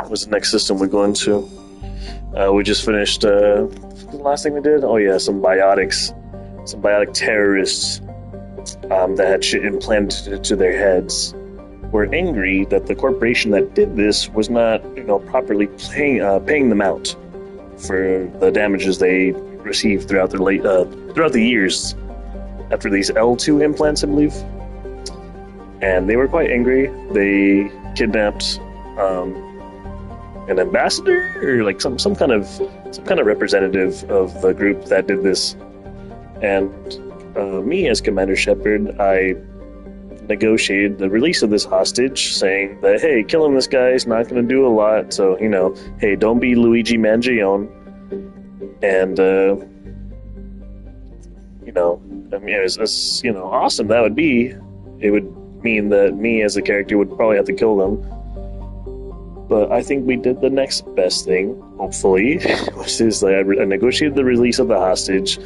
was the next system we go into. We just finished. The last thing we did? Oh yeah, some biotic terrorists that had shit implanted to their heads were angry that the corporation that did this was not, properly paying them out for the damages they received throughout the years after these L2 implants, I believe. And they were quite angry. They kidnapped an ambassador or like some kind of representative of the group that did this. And me as Commander Shepard, I negotiated the release of this hostage, saying that, hey, killing this guy is not going to do a lot, so, hey, don't be Luigi Mangione. And, as awesome that would be, it would mean that me as a character would probably have to kill them. But I think we did the next best thing, hopefully, which is that I negotiated the release of the hostage.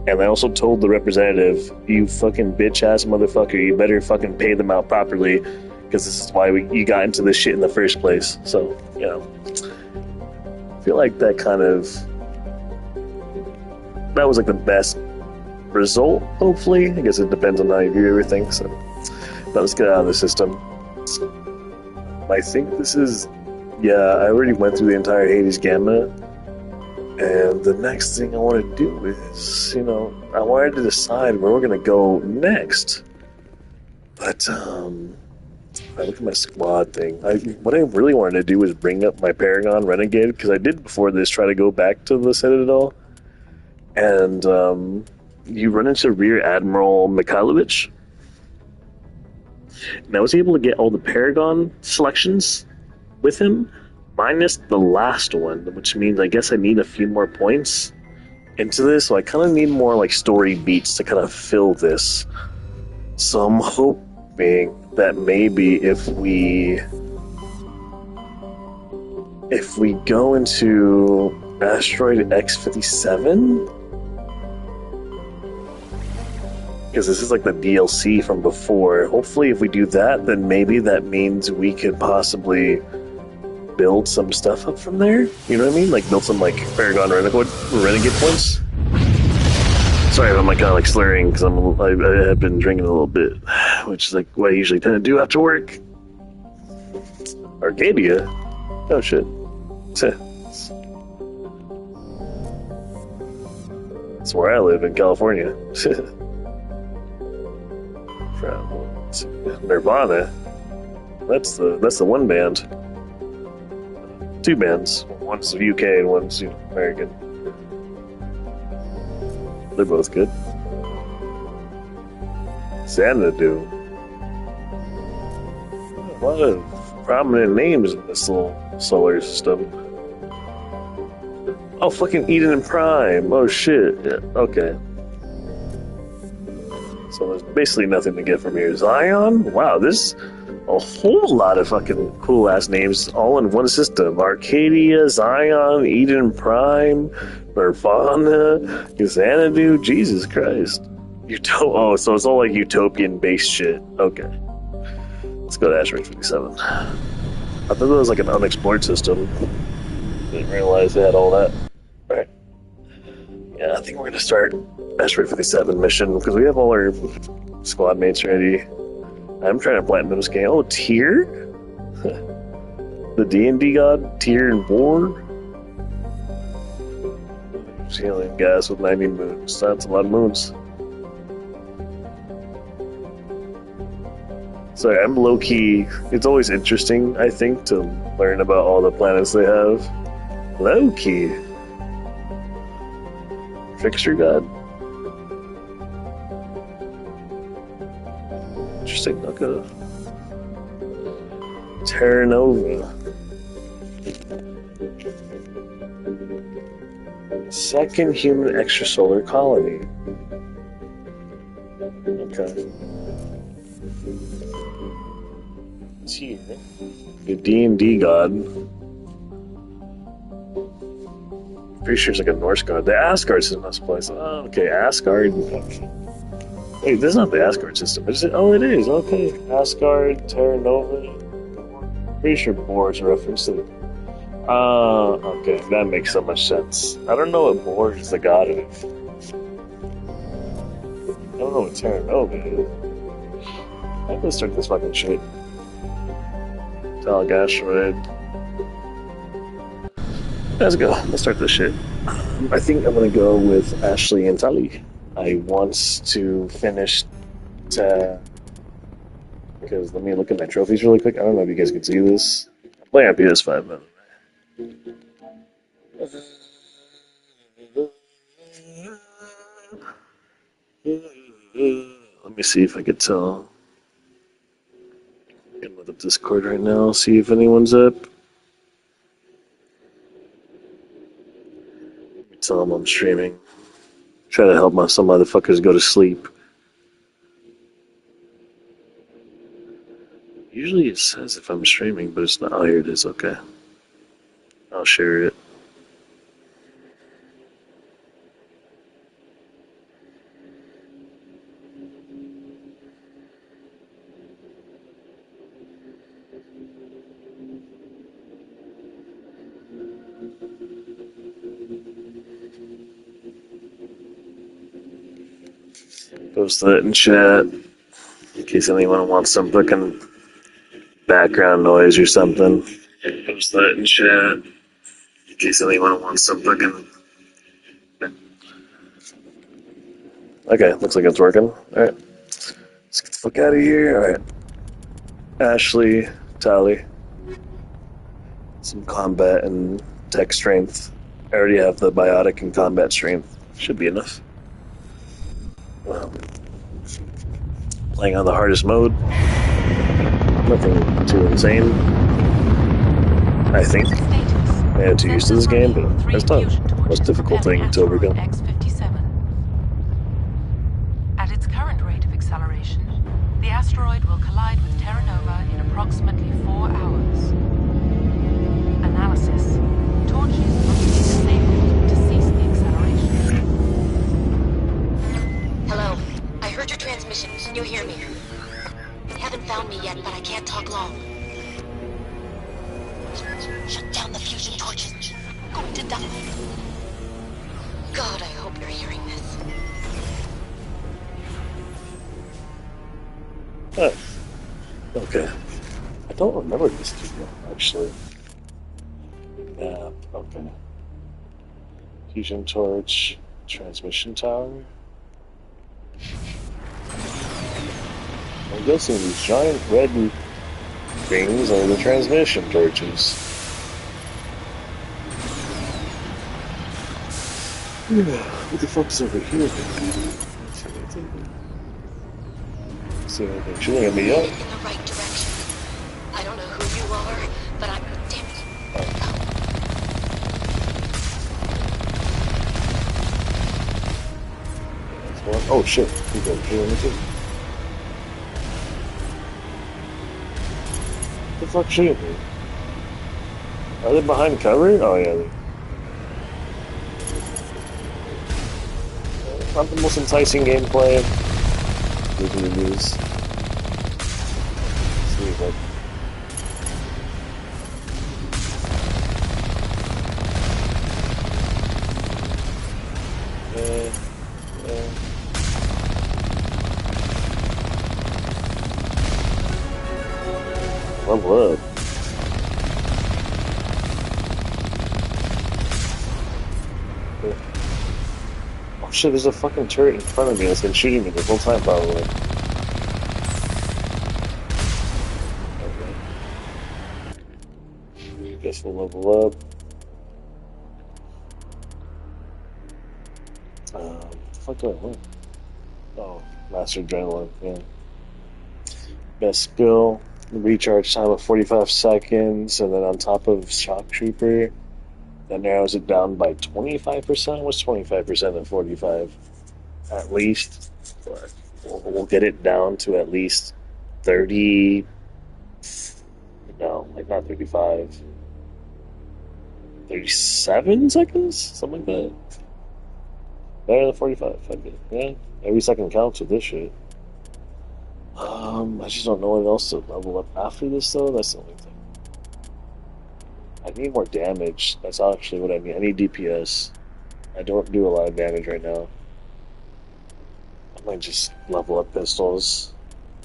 And I also told the representative, you fucking bitch-ass motherfucker, you better fucking pay them out properly, because this is why you got into this shit in the first place. So, I feel like that was like the best result, hopefully. I guess it depends on how you view everything, so. But let's get out of the system. I think this is, I already went through the entire Hades gamut. And the next thing I want to do is, I wanted to decide where we're going to go next. But, I look at my squad thing. What I really wanted to do was bring up my Paragon Renegade, because I did before this try to go back to the Citadel. And, you run into Rear Admiral Mikhailovich. And I was able to get all the Paragon selections with him, minus the last one, which means I guess I need a few more points into this, so I kind of need more like story beats to kind of fill this. So I'm hoping that maybe if we go into Asteroid X-57, because this is like the DLC from before, hopefully if we do that, then maybe that means we could possibly build some stuff up from there. You know what I mean? Like build some like Paragon Renegade points. Sorry if I'm like kind of like slurring because I have been drinking a little bit, which is like what I usually tend to do after work. Arcadia? Oh shit. That's where I live in California. From Nirvana. That's the one band. Two bands. One's UK and one's American. They're both good. Xanadu. A lot of prominent names in this little solar system. Oh, fucking Eden and Prime. Oh shit. Yeah, okay. So there's basically nothing to get from here. Zion? Wow, this a whole lot of fucking cool ass names all in one system. Arcadia, Zion, Eden Prime, Nirvana, Xanadu, Jesus Christ. Oh, so it's all like utopian based shit. Okay. Let's go to Asteroid 57. I thought that was like an unexplored system. Didn't realize they had all that. Alright. Yeah, I think we're gonna start Asteroid 57 mission because we have all our squad mates ready. I'm trying to platinum scan. Oh, Tyr? The D&D god? Tyr and War? Alien gas with 90 moons. That's a lot of moons. Sorry, I'm low-key. It's always interesting, I think, to learn about all the planets they have. Low-key. Trickster god? Interesting, okay. Terra Nova. Second human extrasolar colony. Okay. Tyr. The D&D god. Pretty sure it's like a Norse god. The Asgard system is place. Oh, okay, Asgard. Wait, this is not the Asgard system, is it? Oh, it is. Okay, Asgard, Terra Nova. Pretty sure boar is a reference to the. Okay, that makes so much sense. I don't know what boar is the god of. I don't know what Terra Nova is. I'm gonna start this fucking shit. Tall asteroid. Let's go. Let's start this shit. I think I'm gonna go with Ashley and Tali. I want to finish. Because let me look at my trophies really quick. I don't know if you guys can see this. I'm playing on PS5, but. Let me see if I can tell. I'm gonna look up Discord right now, see if anyone's up. Let me tell them I'm streaming. Try to help some motherfuckers go to sleep. Usually it says if I'm streaming, but it's not. Oh, here it is. Okay. I'll share it. Post that in chat in case anyone wants some fucking background noise or something. Post that in chat in case anyone wants some fucking. Okay, looks like it's working. Alright. Let's get the fuck out of here. Alright. Ashley, Tally. Some combat and tech strength. I already have the biotic and combat strength. Should be enough. Well, playing on the hardest mode. Nothing too insane. I think. I am too used to this game, but it's not the most difficult thing to overcome. At its current rate of acceleration, the asteroid will collide with Terra Nova in approximately 4 hours. Analysis. Torches must be disabled to cease the acceleration. Hello. I heard your transmission. Can you hear me? You haven't found me yet, but I can't talk long. Shut down the fusion torches. I'm going to die. God, I hope you're hearing this. Okay. I don't remember this tutorial, actually. Map, okay. Fusion torch, transmission tower. I'm guessing these giant red things are the transmission torches. What the fuck is over here? See anything shooting at me yet? In the right direction. I don't know who you are, but I'm... Damn it. Oh shit, we got here too. What the fuck shooting me? Are they behind cover? Oh yeah. Not the most enticing gameplay. Reviews. See if I... Level up. Oh shit, there's a fucking turret in front of me that's been shooting me the whole time, probably. Okay. Guess we'll level up. What the fuck do I want? Oh, Master Adrenaline, yeah. Best skill, recharge time of 45 seconds, and then on top of Shock Trooper, that narrows it down by 25%. What's 25% of 45? At least. But we'll get it down to at least 30. No, like not 35. 37 seconds? Something like that. Better than 45. Yeah, every second counts with this shit. I just don't know what else to level up after this, though. That's the only thing. I need more damage. That's actually what I need. I need DPS. I don't do a lot of damage right now. I might just level up pistols.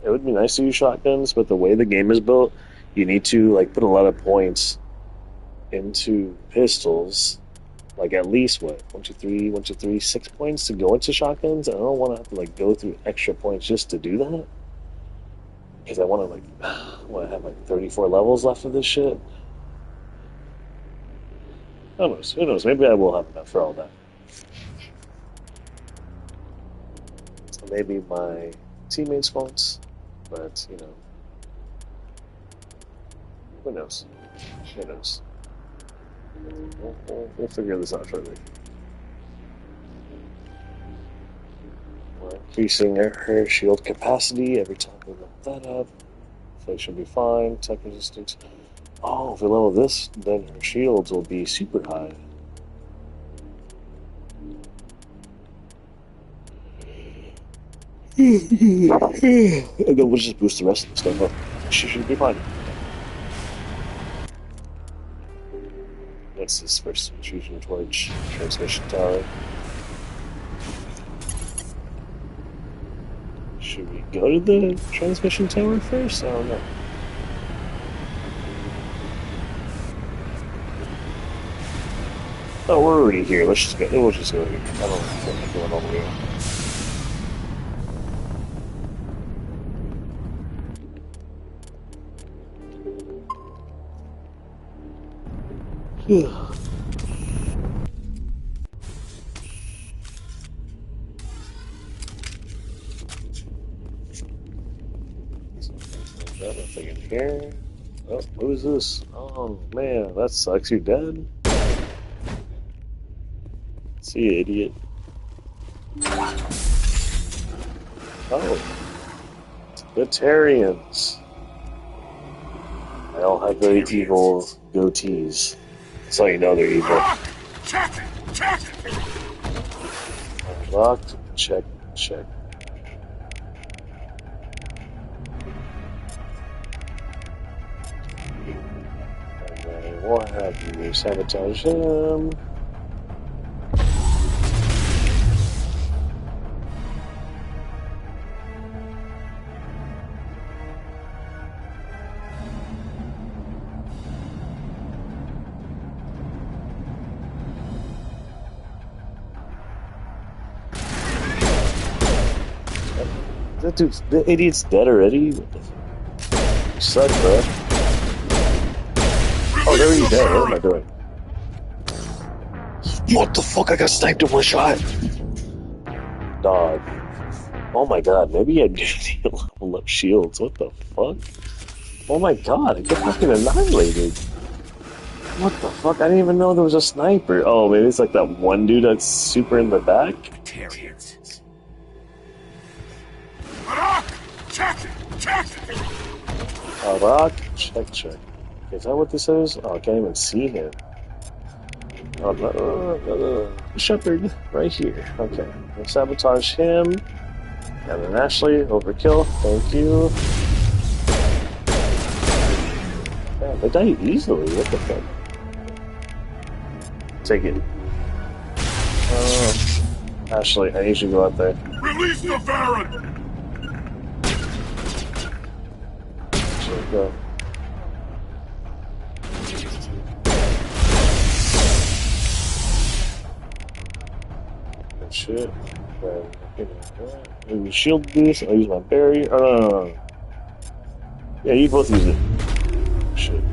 It would be nice to use shotguns, but the way the game is built, you need to like put a lot of points into pistols. Like at least what, 6 points to go into shotguns. I don't want to have to like go through extra points just to do that. Because I want to like, I want to have like 34 levels left of this shit. Who knows? Who knows? Maybe I will have enough for all that. So maybe my teammates won't, but you know, who knows? Who knows? We'll figure this out shortly. We're increasing her shield capacity every time we level that up. So it should be fine. Tech resistance. Oh, if we level this, then her shields will be super high. And then we'll just boost the rest of the stuff up. She should be fine. What's this first intrusion torch? Transmission tower. Should we go to the transmission tower first? I don't know. Oh, we're already here. Let's just go. We'll just go here. I don't feel like going all the way. Nothing in here. Oh, what is this? Oh man, that sucks. You're dead. See you, idiot. Oh, Batarians. They all have very evil goatees. That's how you know they're evil. Unlocked. Check. Check. And then we'll have you sabotage him. That dude's, the idiot's dead already? What the fuck? You suck, bro. Oh, they're already dead. What am I doing? What the fuck? I got sniped in one shot. Dog. Oh my god, maybe I do need to level up shields. What the fuck? Oh my god, I get fucking annihilated. What the fuck? I didn't even know there was a sniper. Oh, maybe it's like that one dude that's super in the back? Rock, check, check. Okay, is that what this is? Oh, I can't even see him. Oh, Shepherd, right here. Okay, we'll sabotage him. And then Ashley, overkill. Thank you. Yeah, they die easily. What the fuck? Take it. Ashley, I need you to go out there. Release the Baron! Go. Good shit. Maybe shield this. I'll use my barrier. No. Yeah, you both use it. Shit.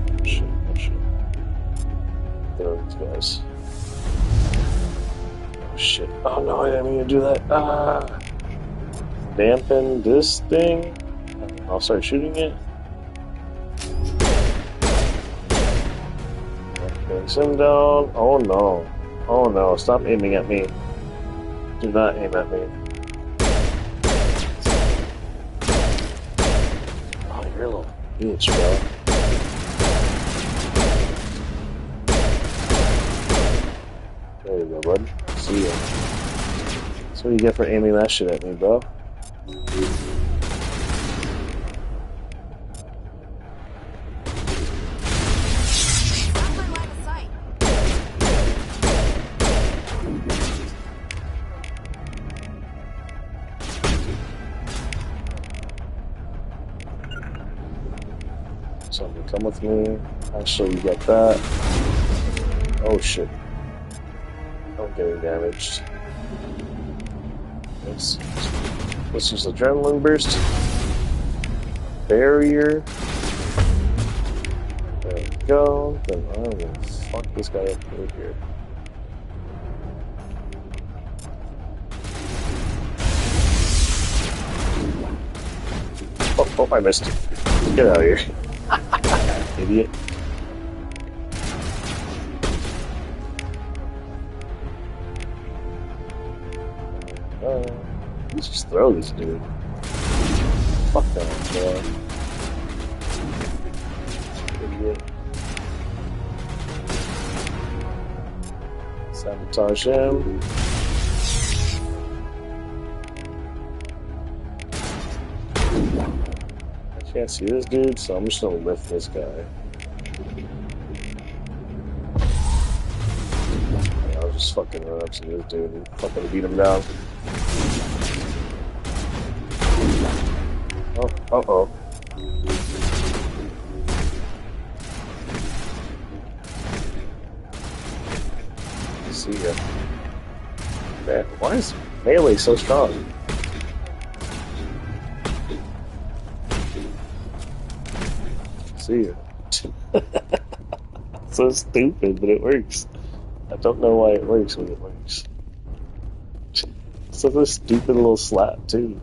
Throw these guys. Oh shit. Oh no, I didn't mean to do that. Dampen this thing. I'll start shooting it. Brings him down. Oh no. Oh no. Stop aiming at me. Do not aim at me. Oh, you're a little bitch, bro. There you go, bud. See ya. That's what you get for aiming that shit at me, bro. come with me. Actually, you got that. Oh shit. I'm getting damaged. Let's use adrenaline burst. Barrier. There we go. Then I will fuck this guy up over here. Oh, I missed. Get out of here. Idiot. Let's just throw this dude. Fuck that, man. Idiot. Sabotage him. I can't see this dude, so I'm just gonna lift this guy. I'll just fucking run up to this dude and fucking beat him down. Oh, uh-oh. See ya. Man, why is melee so strong? See ya. So stupid, but it works. I don't know why it works when it works. Such a stupid little slap, too.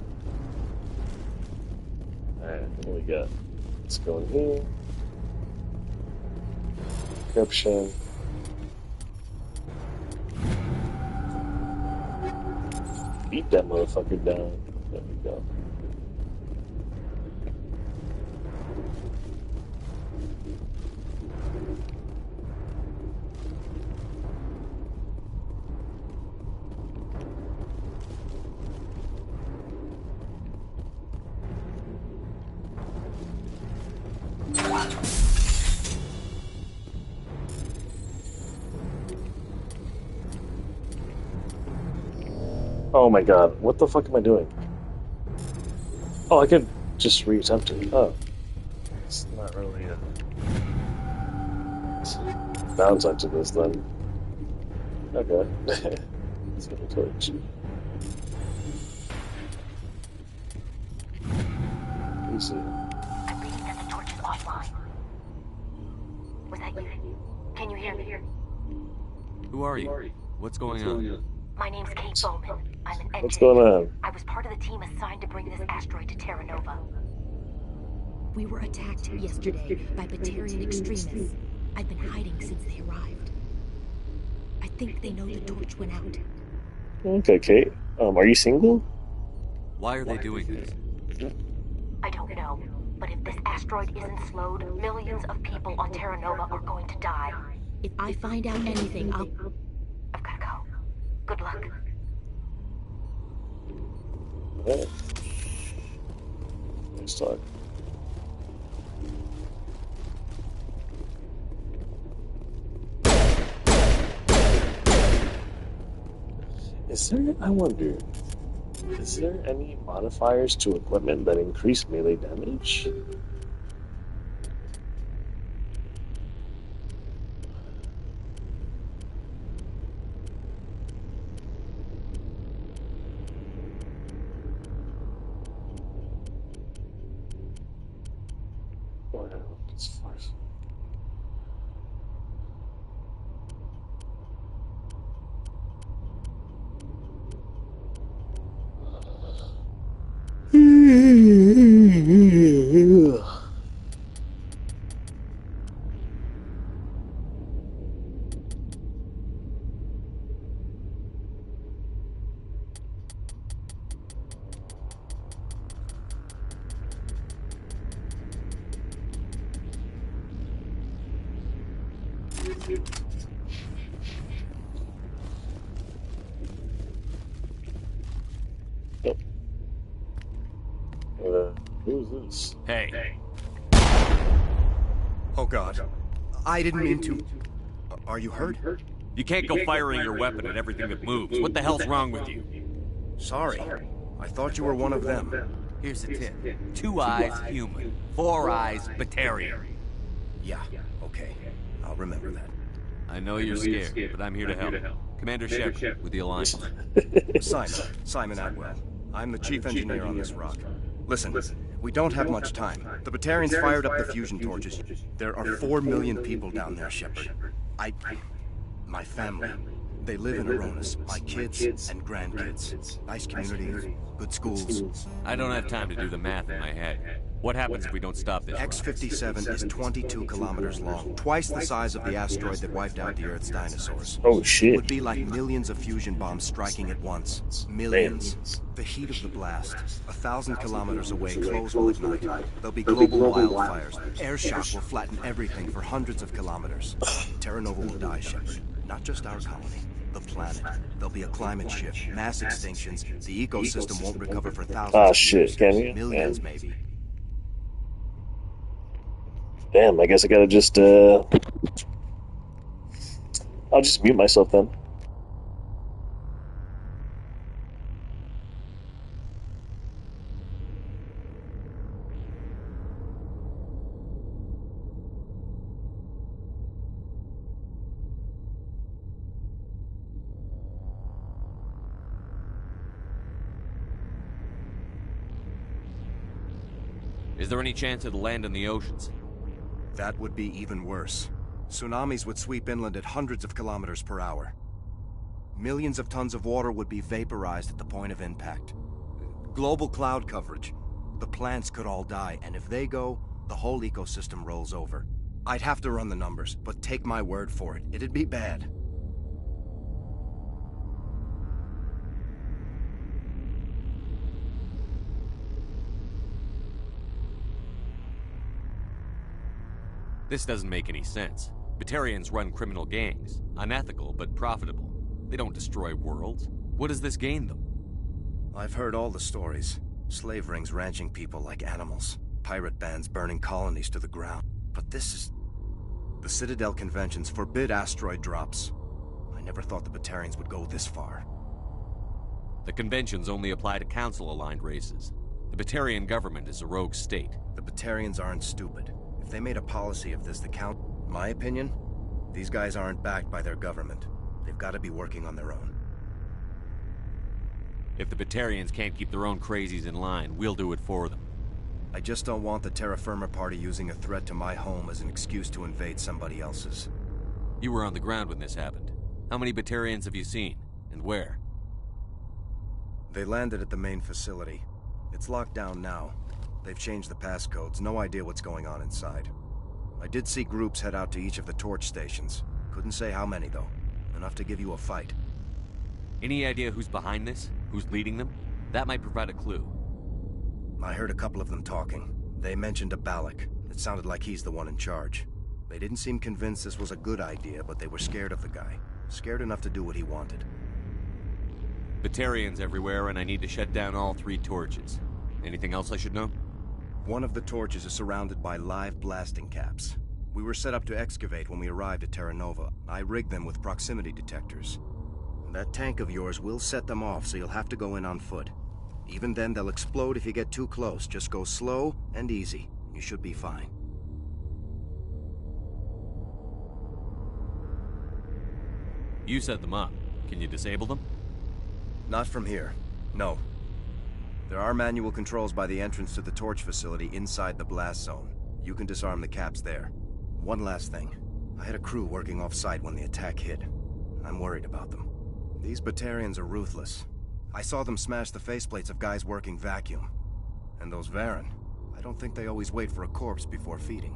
Alright, what do we got? Let's go in here. Encryption. Beat that motherfucker down. There we go. Oh my god, what the fuck am I doing? Oh, I could just reattempt it. Oh. It's not really a downside to this then. Okay. Let's get a torch. Easy. I'm reading that the torch is offline. Was that you? Can you hear me? Who are you? What's going on? My name's Kate Bowman. I'm an engineer. What's going on? I was part of the team assigned to bring this asteroid to Terra Nova. We were attacked yesterday by Batarian extremists. I've been hiding since they arrived. I think they know the torch went out. Okay, Kate. Are you single? Why are they doing this? I don't know, but if this asteroid isn't slowed, millions of people on Terra Nova are going to die. If I find out anything, I've gotta go. Good luck. Alright. Let's talk. Is there, I wonder, is there any modifiers to equipment that increase melee damage? Who's this? Hey. Oh god. I didn't mean to. Are you hurt? You can't go firing your weapon at everything that moves. What the hell's wrong with you? Sorry. I thought you were one of them. Here's the tip. 2 eyes, human. 4 eyes, Batarian. Yeah, okay. I'll remember that. I know you're scared, but I'm here to help. Commander Shepard, with the Alliance. Simon Atwell. I'm the chief engineer on this rock. Listen, we don't have much time. The Batarians fired up the fusion torches. There are 4 million people down there, Shepard. My family. They live in Aronis. My kids and grandkids. Nice community, good schools. I don't have time to do the math in my head. What happens if we don't stop this? X-57 is 22 kilometers long, twice the size of the asteroid that wiped out the Earth's dinosaurs. Oh shit. It would be like millions of fusion bombs striking at once. Millions. The heat of the blast, 1,000 kilometers away, clothes will ignite. There'll be global wildfires. Air shock will flatten everything for hundreds of kilometers. Terra Nova will die, Shepard. Not just our colony. The planet. There'll be a climate shift, mass extinctions. The ecosystem won't recover for thousands of years. Can you? Millions, maybe. Damn, I guess I gotta just, I'll just mute myself then. Is there any chance it'll land in the oceans? That would be even worse. Tsunamis would sweep inland at hundreds of kilometers per hour. Millions of tons of water would be vaporized at the point of impact. Global cloud coverage. The plants could all die, and if they go, the whole ecosystem rolls over. I'd have to run the numbers, but take my word for it, it'd be bad. This doesn't make any sense. Batarians run criminal gangs. Unethical, but profitable. They don't destroy worlds. What does this gain them? I've heard all the stories. Slave rings ranching people like animals. Pirate bands burning colonies to the ground. But this is... The Citadel conventions forbid asteroid drops. I never thought the Batarians would go this far. The conventions only apply to Council-aligned races. The Batarian government is a rogue state. The Batarians aren't stupid. If they made a policy of this, my opinion, these guys aren't backed by their government. They've got to be working on their own. If the Batarians can't keep their own crazies in line, we'll do it for them. I just don't want the Terra Firma Party using a threat to my home as an excuse to invade somebody else's. You were on the ground when this happened. How many Batarians have you seen? And where? They landed at the main facility. It's locked down now. They've changed the passcodes, no idea what's going on inside. I did see groups head out to each of the torch stations. Couldn't say how many, though. Enough to give you a fight. Any idea who's behind this? Who's leading them? That might provide a clue. I heard a couple of them talking. They mentioned a Balak. It sounded like he's the one in charge. They didn't seem convinced this was a good idea, but they were scared of the guy. Scared enough to do what he wanted. Batarians everywhere, and I need to shut down all 3 torches. Anything else I should know? One of the torches is surrounded by live blasting caps. We were set up to excavate when we arrived at Terra Nova. I rigged them with proximity detectors. That tank of yours will set them off, so you'll have to go in on foot. Even then, they'll explode if you get too close. Just go slow and easy. You should be fine. You set them up. Can you disable them? Not from here. No. There are manual controls by the entrance to the torch facility inside the blast zone. You can disarm the caps there. One last thing. I had a crew working off-site when the attack hit. I'm worried about them. These Batarians are ruthless. I saw them smash the faceplates of guys working vacuum. And those Varen, I don't think they always wait for a corpse before feeding.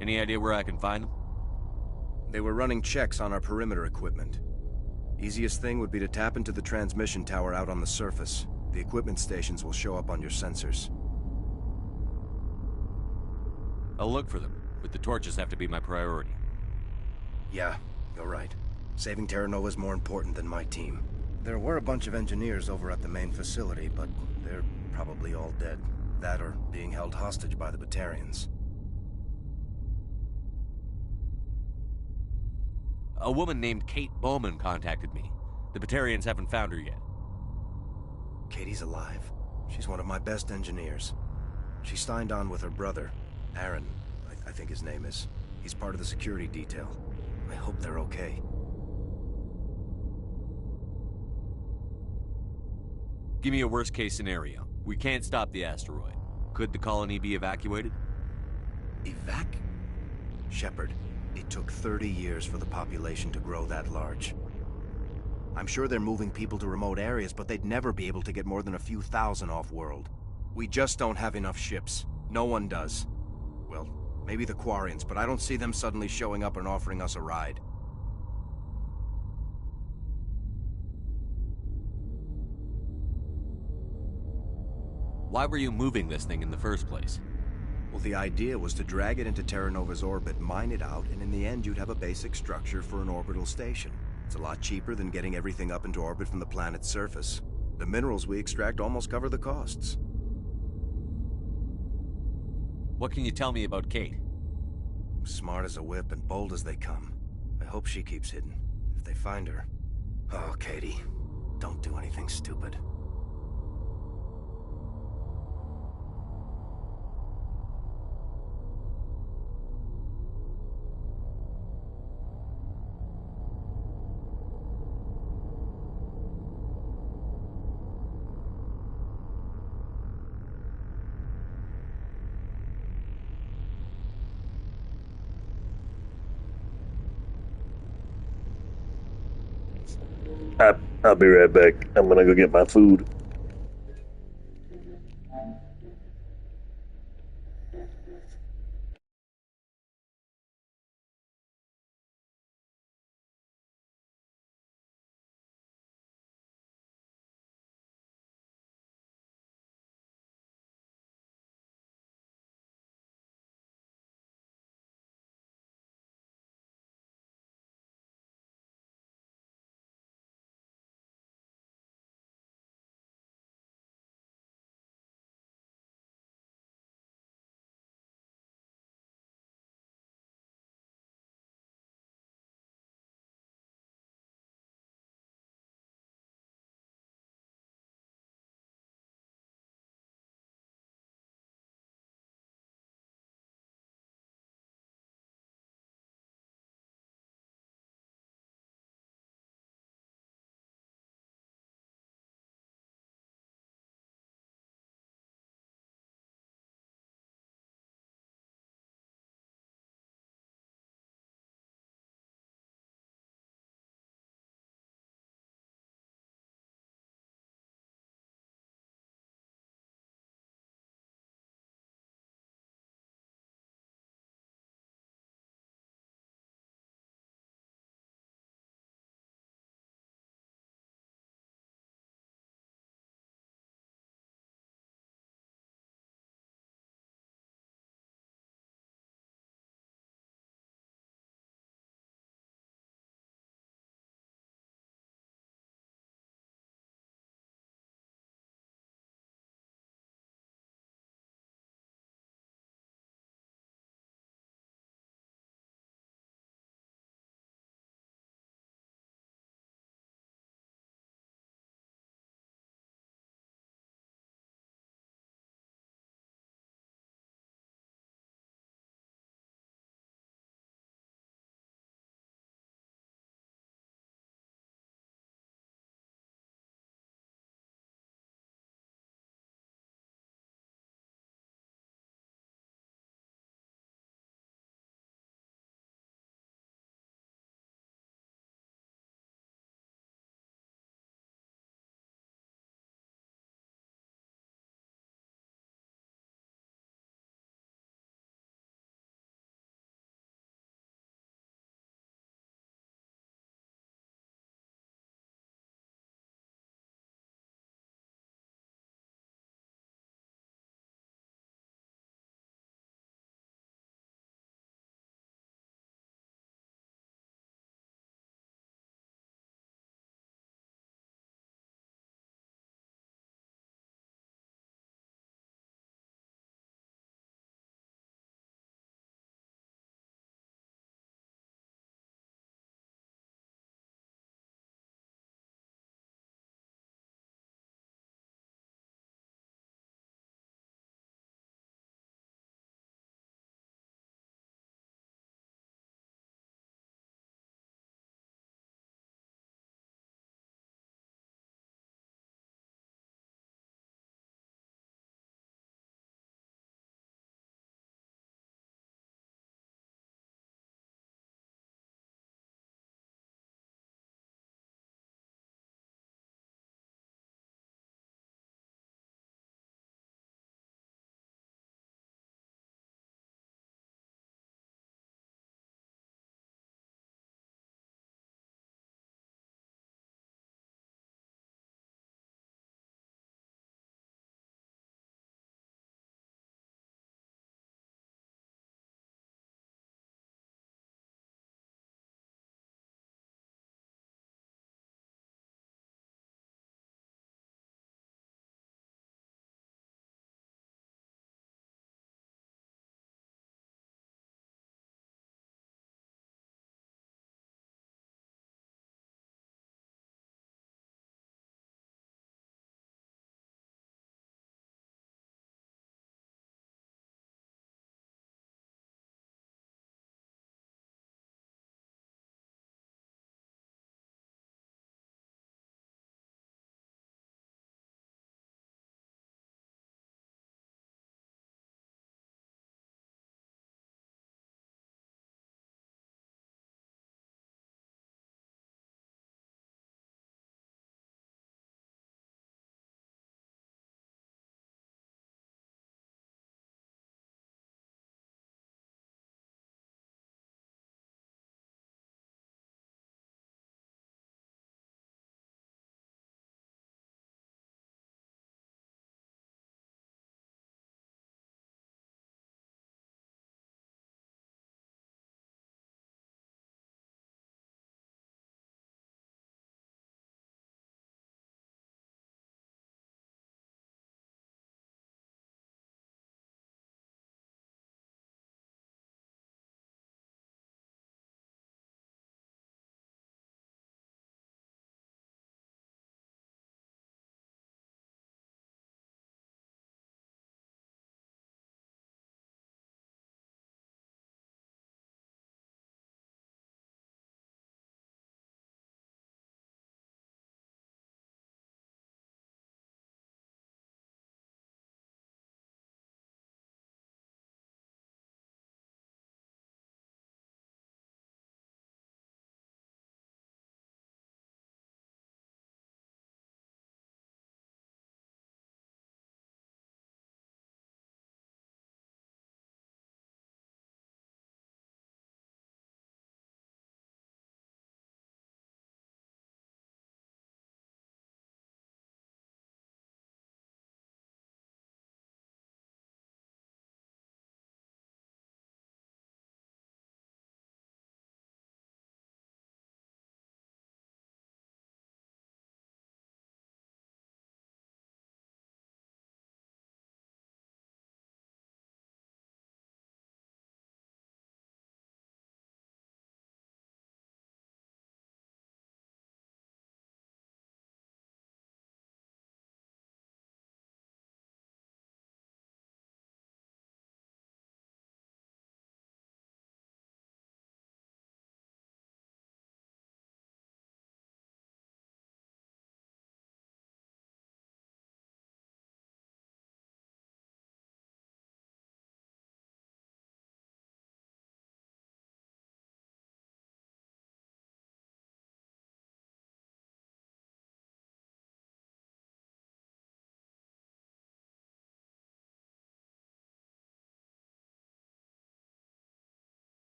Any idea where I can find them? They were running checks on our perimeter equipment. Easiest thing would be to tap into the transmission tower out on the surface. The equipment stations will show up on your sensors. I'll look for them, but the torches have to be my priority. Yeah, you're right. Saving Terra Nova is more important than my team. There were a bunch of engineers over at the main facility, but they're probably all dead. That or being held hostage by the Batarians. A woman named Kate Bowman contacted me. The Batarians haven't found her yet. Katie's alive. She's one of my best engineers. She signed on with her brother, Aaron, I think his name is. He's part of the security detail. I hope they're okay. Give me a worst-case scenario. We can't stop the asteroid. Could the colony be evacuated? Evac? Shepard, it took 30 years for the population to grow that large. I'm sure they're moving people to remote areas, but they'd never be able to get more than a few thousand off-world. We just don't have enough ships. No one does. Well, maybe the Quarians, but I don't see them suddenly showing up and offering us a ride. Why were you moving this thing in the first place? Well, the idea was to drag it into Terra Nova's orbit, mine it out, and in the end you'd have a basic structure for an orbital station. It's a lot cheaper than getting everything up into orbit from the planet's surface. The minerals we extract almost cover the costs. What can you tell me about Kate? Smart as a whip and bold as they come. I hope she keeps hidden. If they find her... Oh, Katie, don't do anything stupid. I'll be right back. I'm gonna go get my food.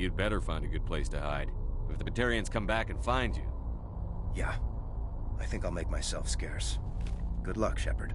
you'd better find a good place to hide. If the Batarians come back and find you... Yeah. I think I'll make myself scarce. Good luck, Shepard.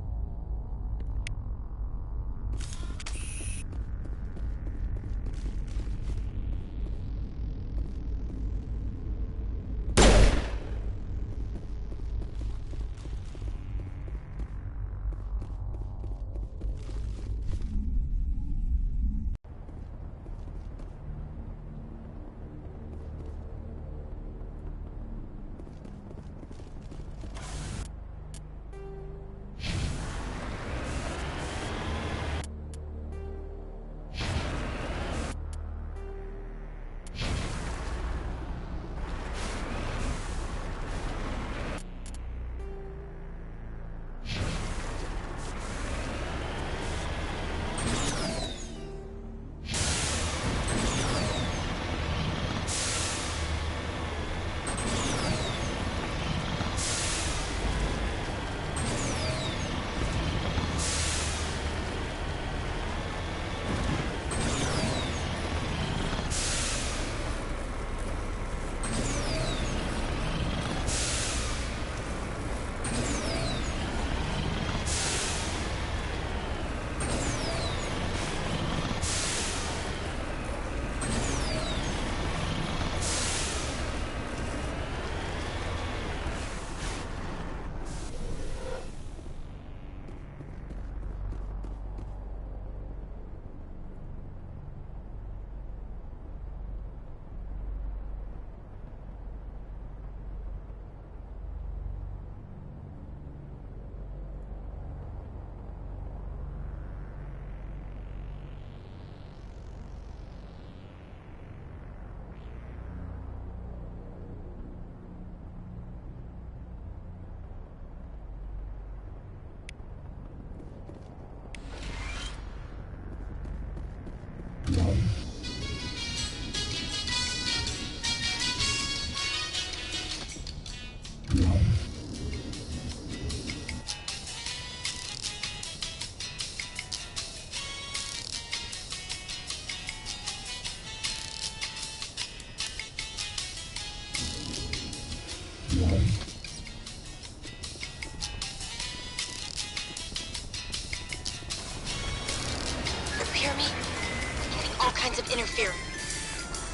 Hear me? I'm getting all kinds of interference.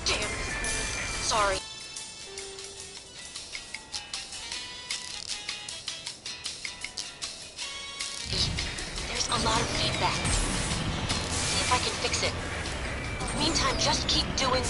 Damn this thing. Sorry. There's a lot of feedback. See if I can fix it. In the meantime, just keep doing...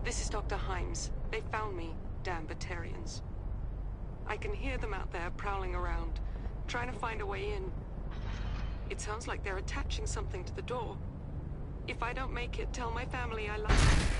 This is Dr. Himes. They found me, damn Batarians. I can hear them out there prowling around, trying to find a way in. It sounds like they're attaching something to the door. If I don't make it, tell my family I love them.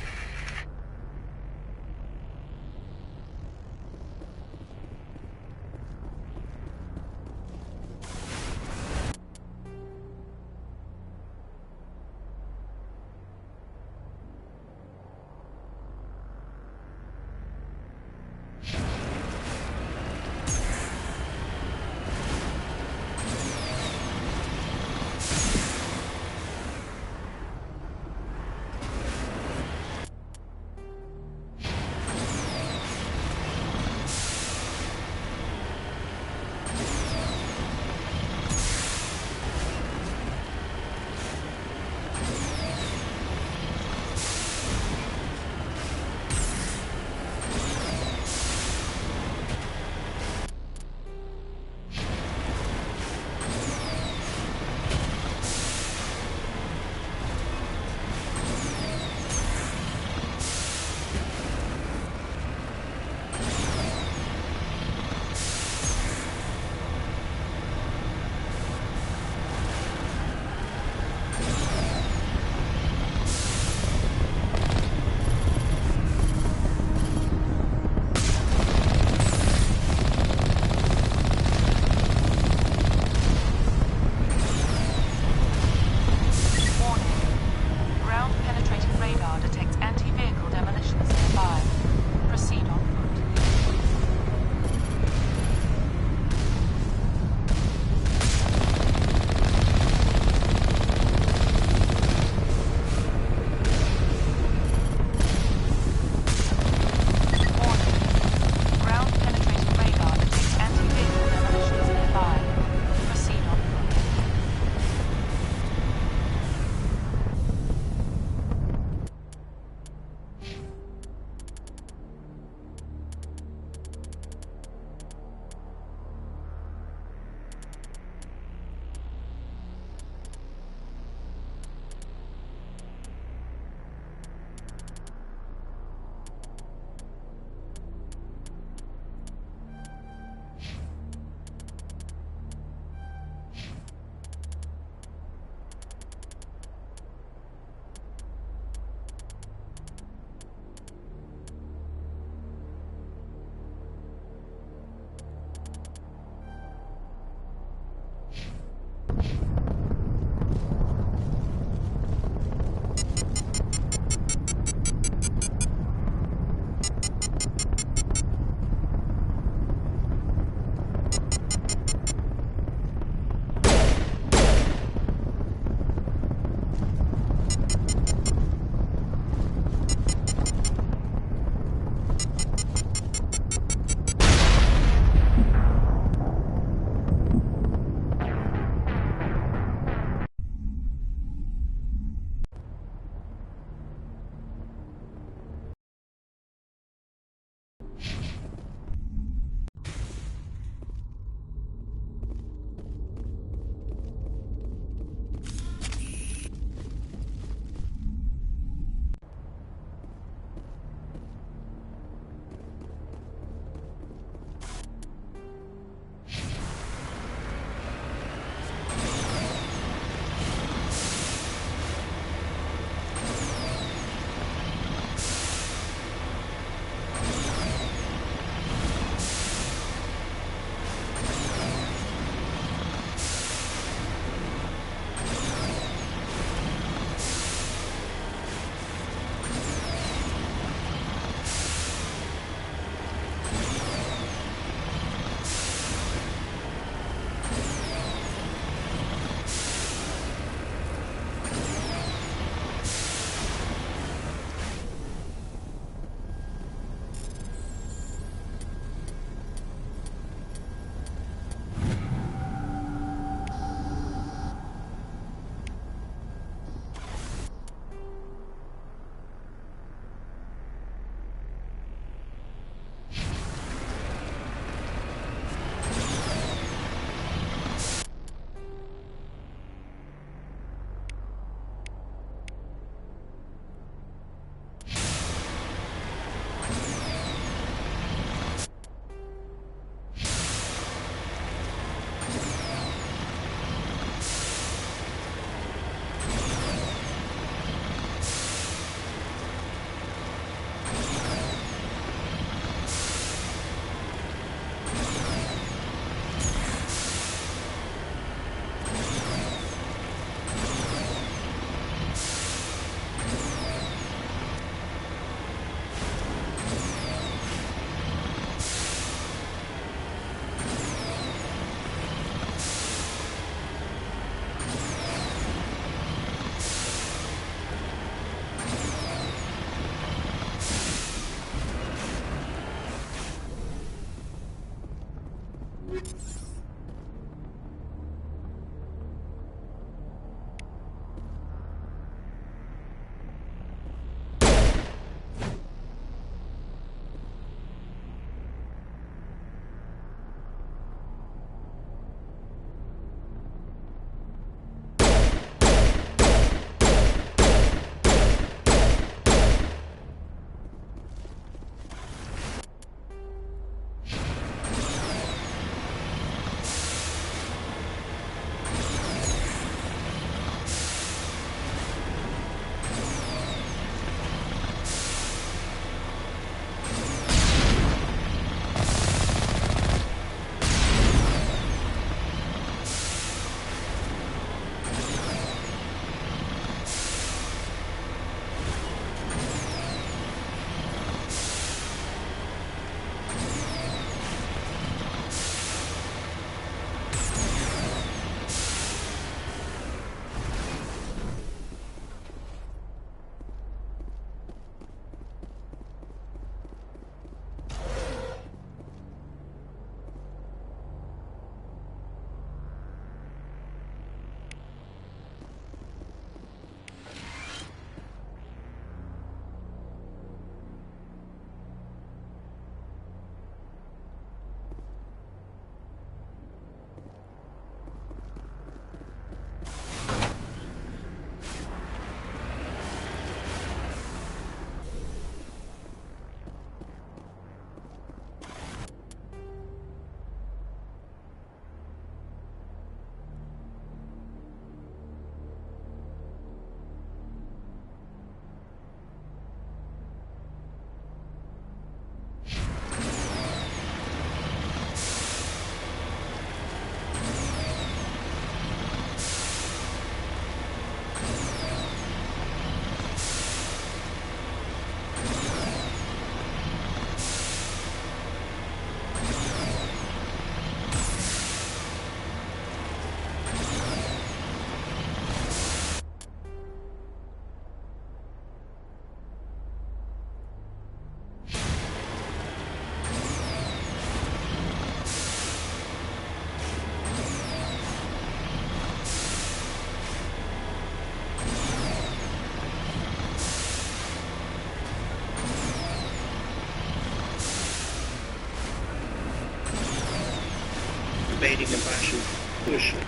Debating if I should push it.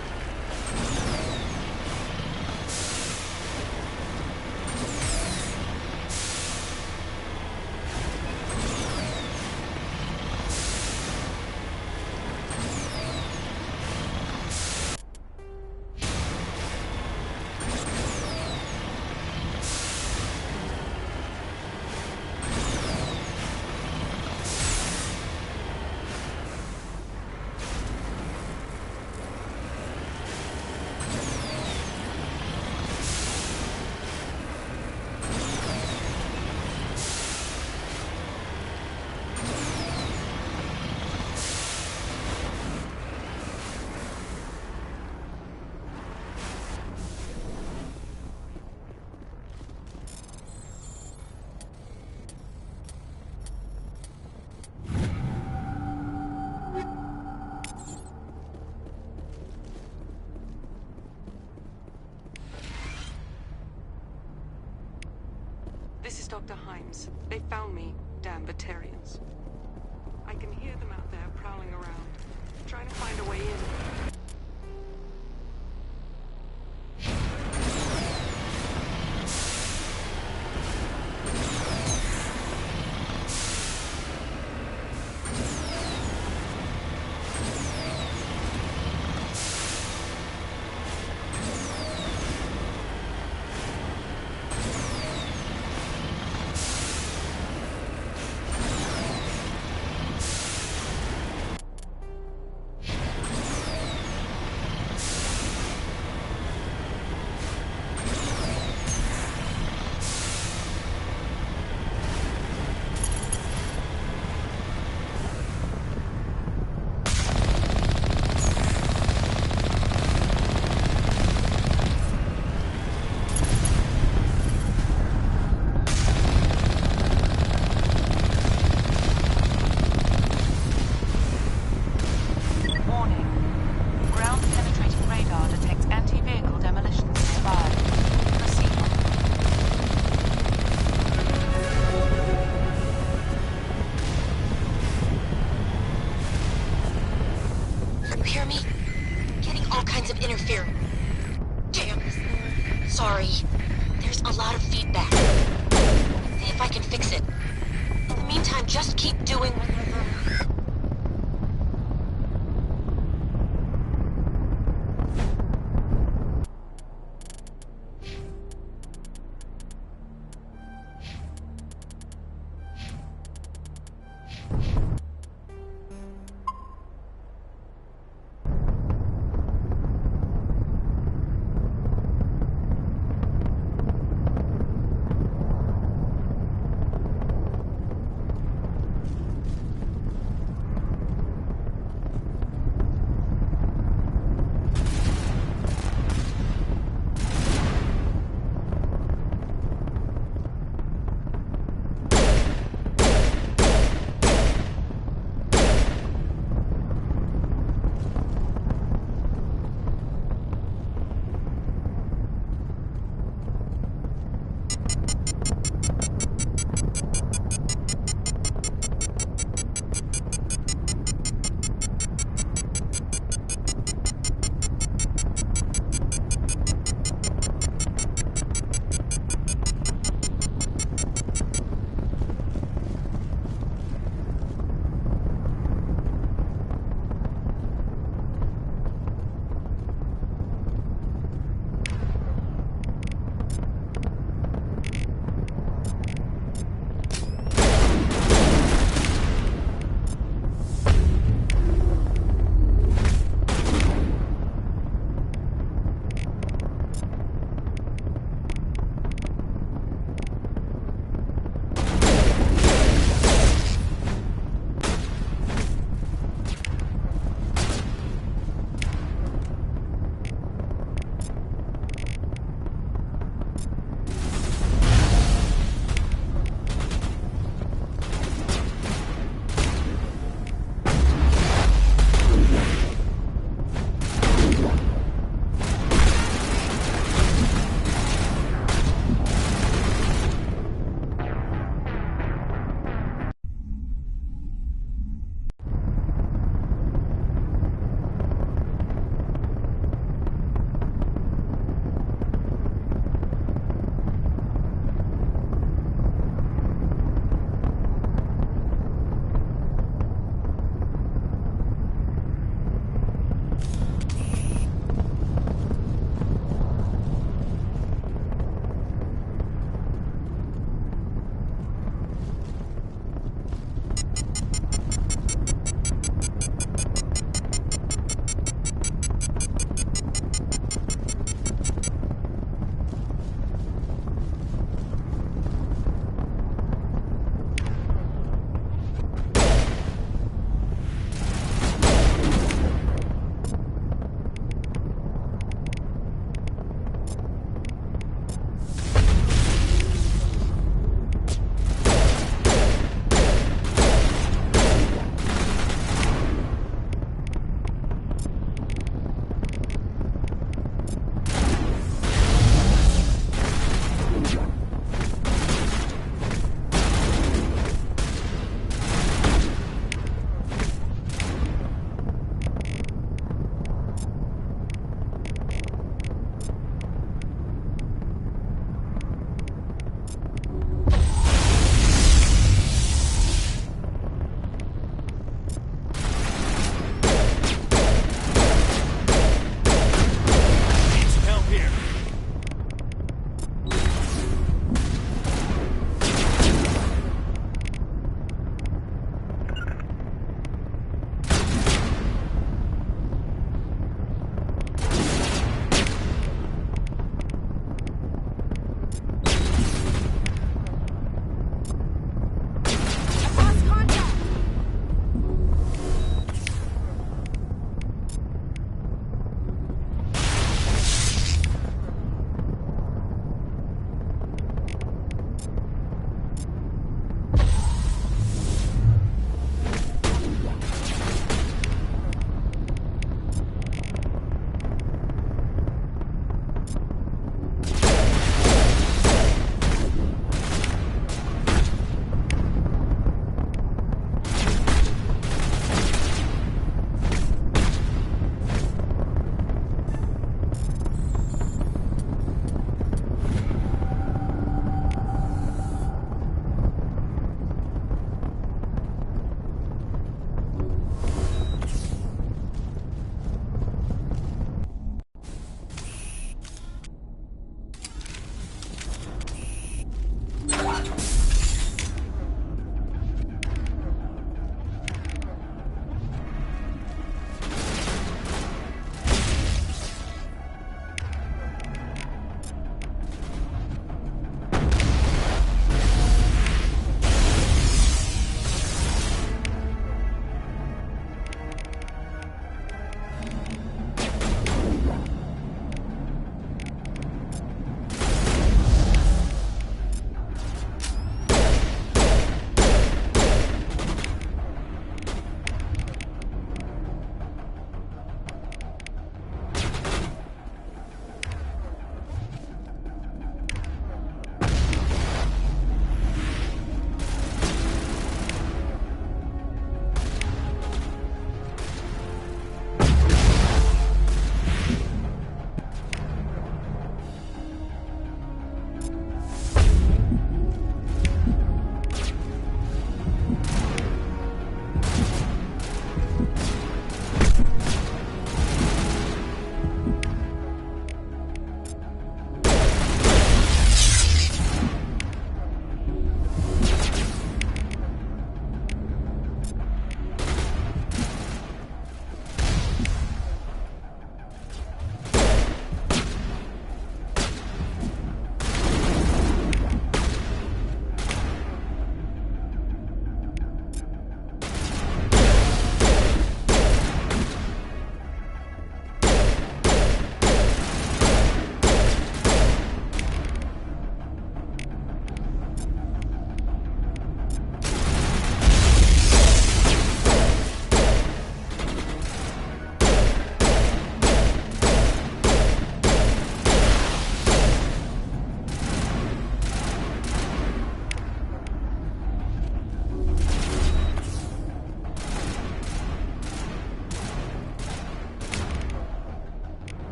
This is Dr. Himes. They found me, damn Batarians. I can hear them out there prowling around, trying to find a way in. hear me? Getting all kinds of interference. Damn. Sorry. There's a lot of feedback. See if I can fix it. In the meantime, just keep doing...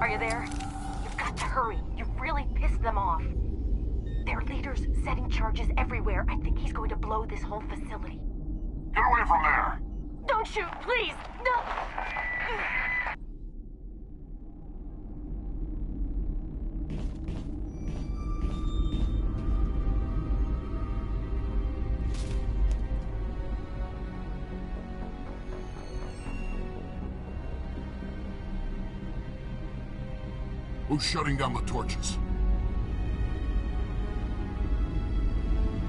Are you there? You've got to hurry. You've really pissed them off. Their leader's setting charges everywhere. I think he's going to blow this whole facility. Get away from there! Don't shoot, please! No! Who's shutting down the torches?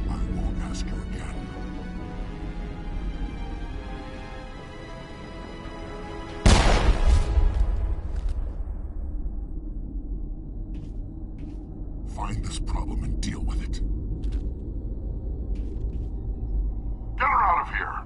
I won't ask you again. Find this problem and deal with it. Get her out of here!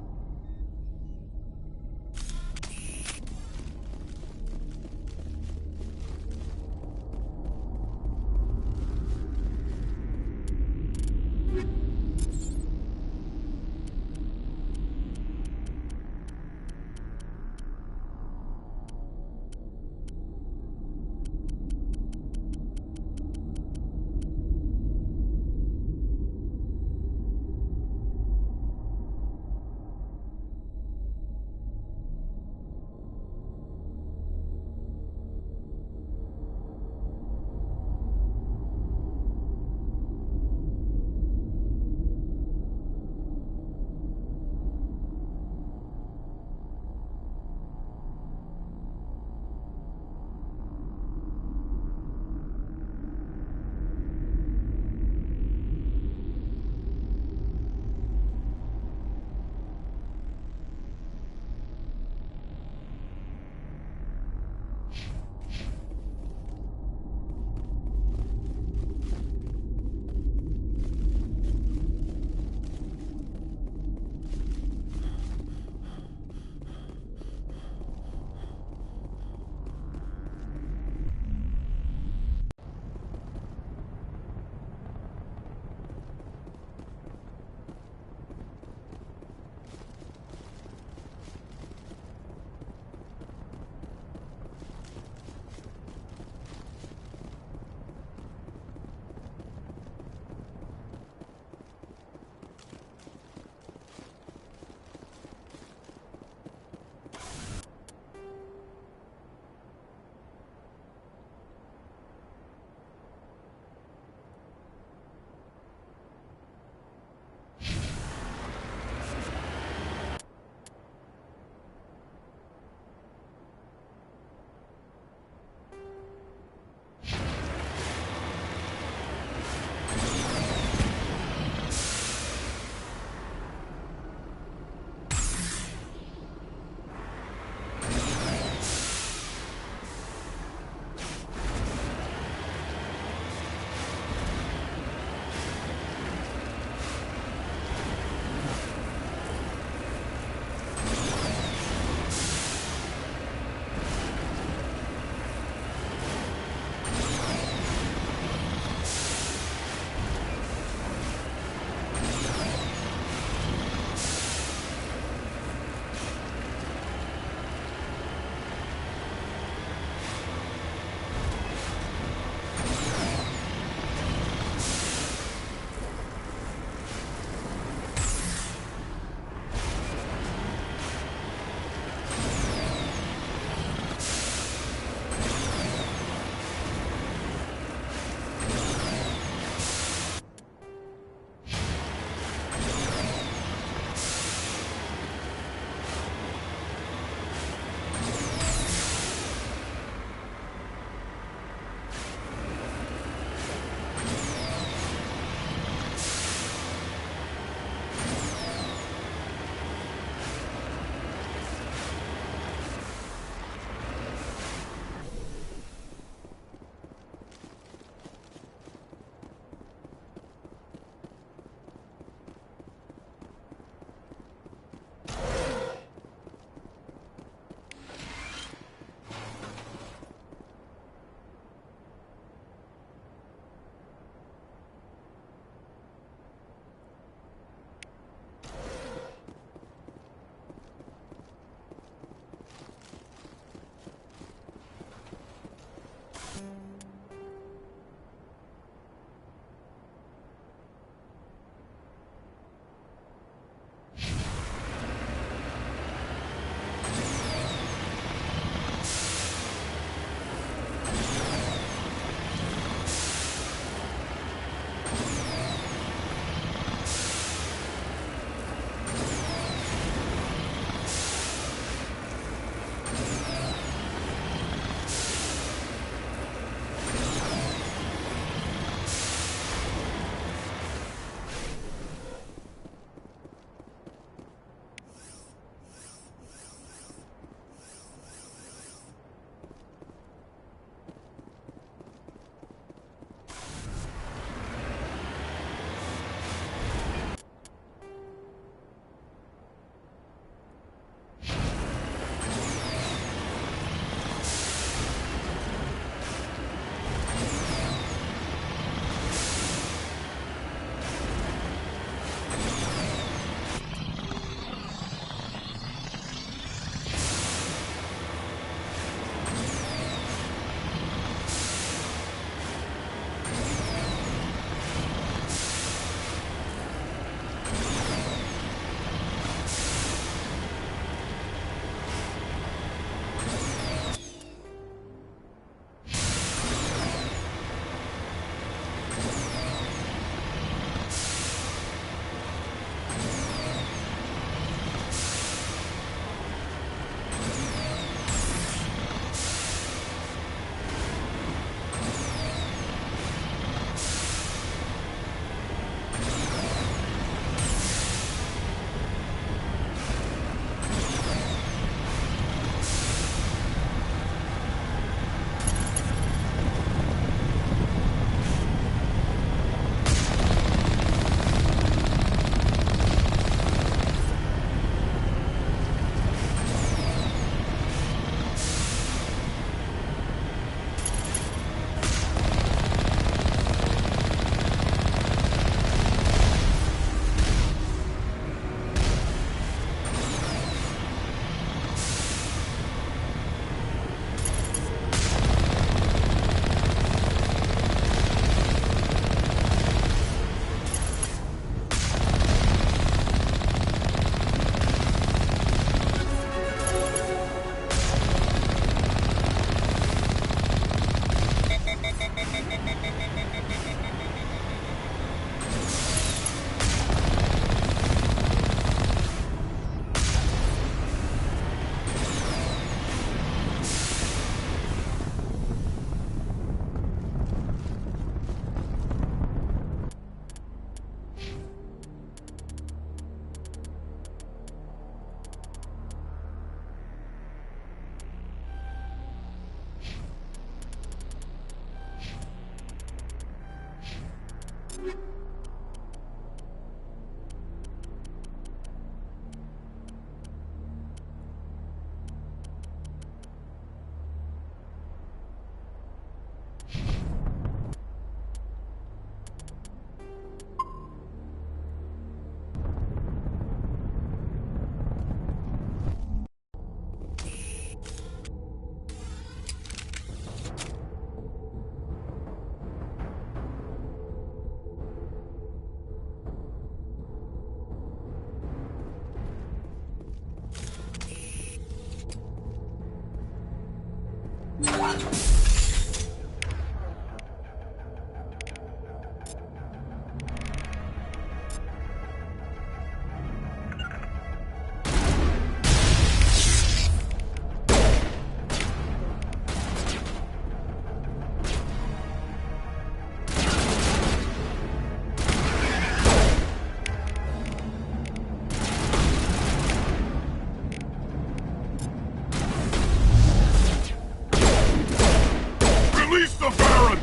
Release the Baron!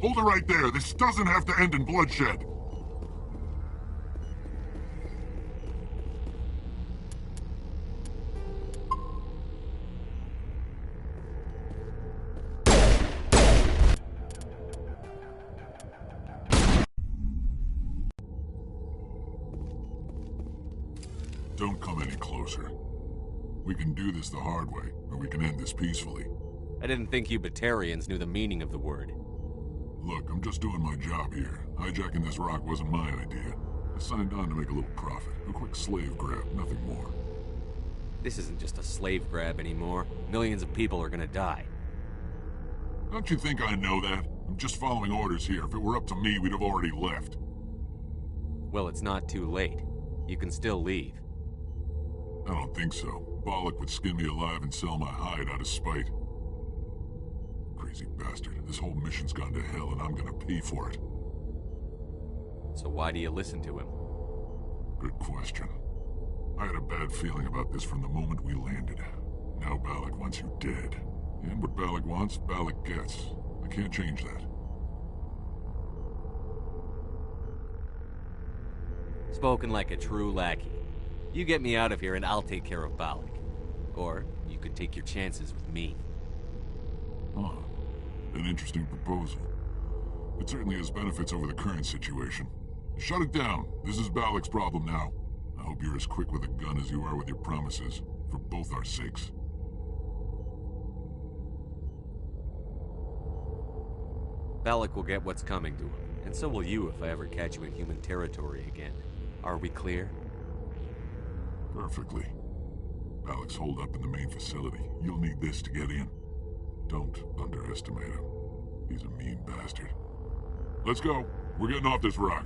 Hold it right there. This doesn't have to end in bloodshed. Don't come any closer. We can do this the hard way, or we can end this peacefully. I didn't think you Batarians knew the meaning of the word. Look, I'm just doing my job here. Hijacking this rock wasn't my idea. I signed on to make a little profit. A quick slave grab, nothing more. This isn't just a slave grab anymore. Millions of people are gonna die. Don't you think I know that? I'm just following orders here. If it were up to me, we'd have already left. Well, it's not too late. You can still leave. I don't think so. Bollock would skin me alive and sell my hide out of spite. Crazy bastard. This whole mission's gone to hell and I'm gonna pay for it. So why do you listen to him? Good question. I had a bad feeling about this from the moment we landed. Now Bollock wants you dead. And what Bollock wants, Bollock gets. I can't change that. Spoken like a true lackey. You get me out of here and I'll take care of Bollock. Or you could take your chances with me. Huh. An interesting proposal. It certainly has benefits over the current situation. Shut it down. This is Bollock's problem now. I hope you're as quick with a gun as you are with your promises. For both our sakes. Bollock will get what's coming to him. And so will you if I ever catch you in human territory again. Are we clear? Perfectly. Bollock's holed up in the main facility. You'll need this to get in. Don't underestimate him. He's a mean bastard. Let's go. We're getting off this rock.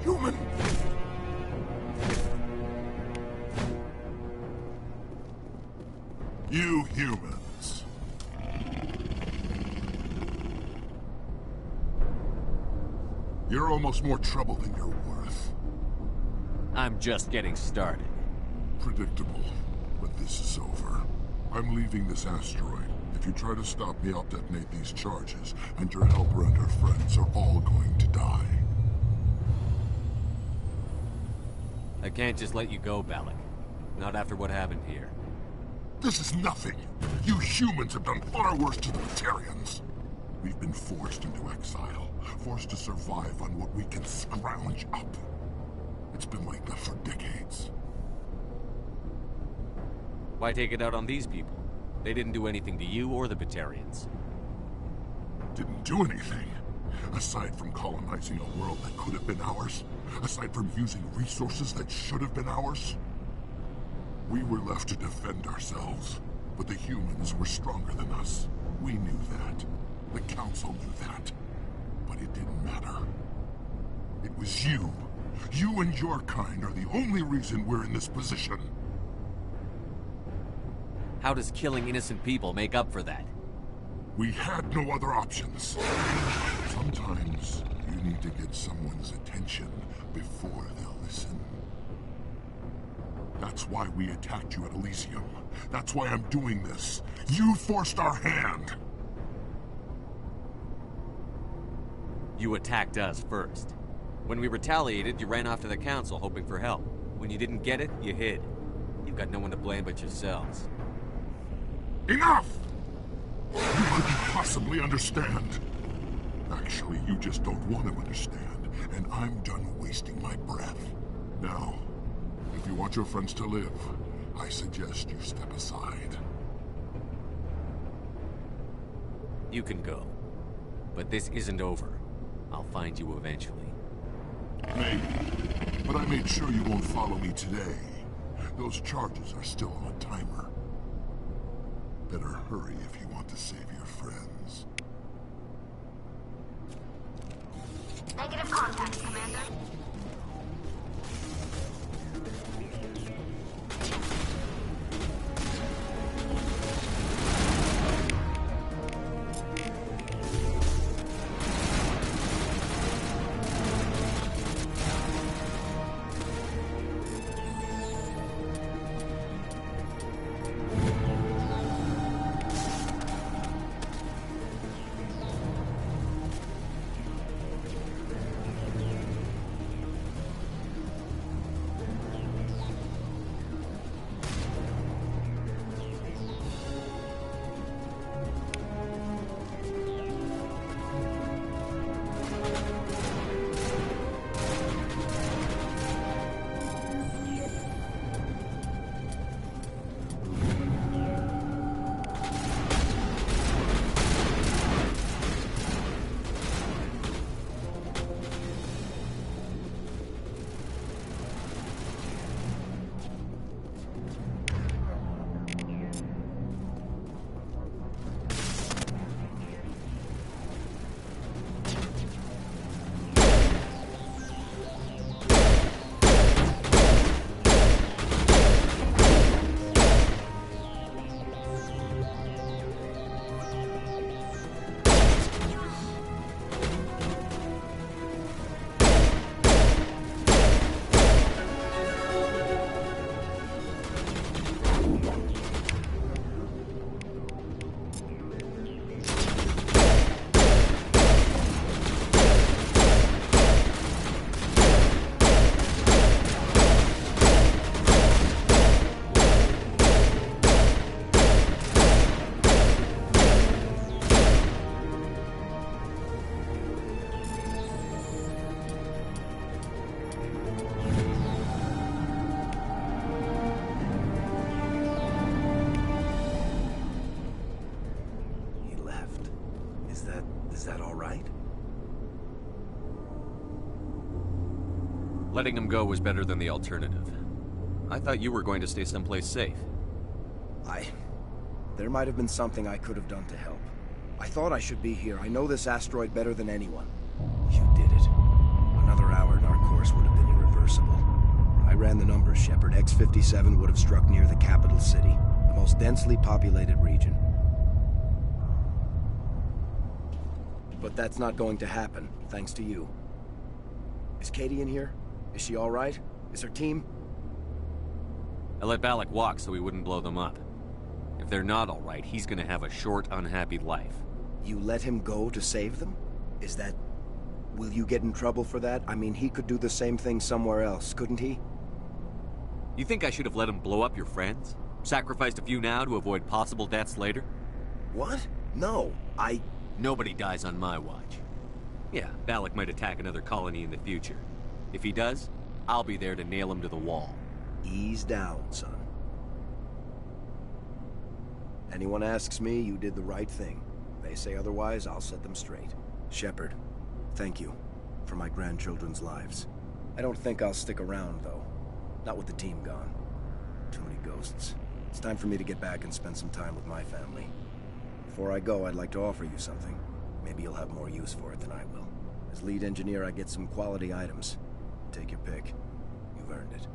Human! You humans. You're almost more trouble than you're worth. I'm just getting started. Predictable, but this is over. I'm leaving this asteroid. If you try to stop me, I'll detonate these charges, and your helper and her friends are all going to die. I can't just let you go, Balak. Not after what happened here. This is nothing. You humans have done far worse to the Batarians. We've been forced into exile, forced to survive on what we can scrounge up. It's been like that for decades. Why take it out on these people? They didn't do anything to you or the Batarians. Didn't do anything. Aside from colonizing a world that could have been ours. Aside from using resources that should have been ours. We were left to defend ourselves. But the humans were stronger than us. We knew that. The Council knew that. But it didn't matter. It was you. You and your kind are the only reason we're in this position. How does killing innocent people make up for that? We had no other options. Sometimes you need to get someone's attention before they'll listen. That's why we attacked you at Elysium. That's why I'm doing this. You forced our hand. You attacked us first. When we retaliated, you ran off to the Council hoping for help. When you didn't get it, you hid. You've got no one to blame but yourselves. Enough! You couldn't possibly understand. Actually, you just don't want to understand, and I'm done wasting my breath. Now, if you want your friends to live, I suggest you step aside. You can go. But this isn't over. I'll find you eventually. Maybe. But I made sure you won't follow me today. Those charges are still on a timer. Better hurry if you want to save your friends. Negative contact, Commander. Letting him go was better than the alternative. I thought you were going to stay someplace safe. There might have been something I could have done to help. I thought I should be here. I know this asteroid better than anyone. You did it. Another hour and our course would ran the numbers, Shepard. X-57 would have struck near the capital city, the most densely populated region. But that's not going to happen, thanks to you. Is Katie in here? Is she all right? Is her team? I let Balak walk so he wouldn't blow them up. If they're not all right, he's gonna have a short, unhappy life. You let him go to save them? Is that... Will you get in trouble for that? I mean, he could do the same thing somewhere else, couldn't he? You think I should have let him blow up your friends? Sacrificed a few now to avoid possible deaths later? What? No, Nobody dies on my watch. Yeah, Balak might attack another colony in the future. If he does, I'll be there to nail him to the wall. Ease down, son. Anyone asks me, you did the right thing. They say otherwise, I'll set them straight. Shepard, thank you for my grandchildren's lives. I don't think I'll stick around, though. Not with the team gone. Too many ghosts. It's time for me to get back and spend some time with my family. Before I go, I'd like to offer you something. Maybe you'll have more use for it than I will. As lead engineer, I get some quality items. Take your pick. You've earned it.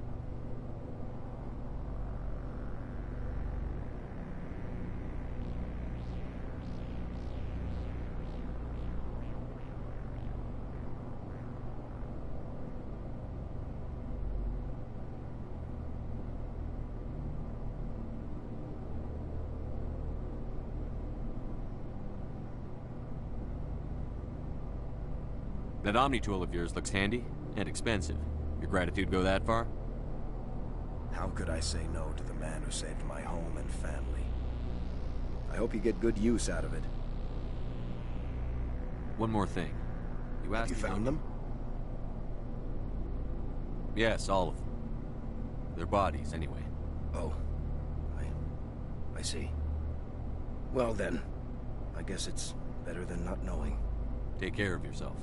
That Omni tool of yours looks handy and expensive. Your gratitude go that far? How could I say no to the man who saved my home and family? I hope you get good use out of it. One more thing. You asked You me found them? Yes, all of them. Their bodies, anyway. Oh. I see. Well then, I guess it's better than not knowing. Take care of yourself.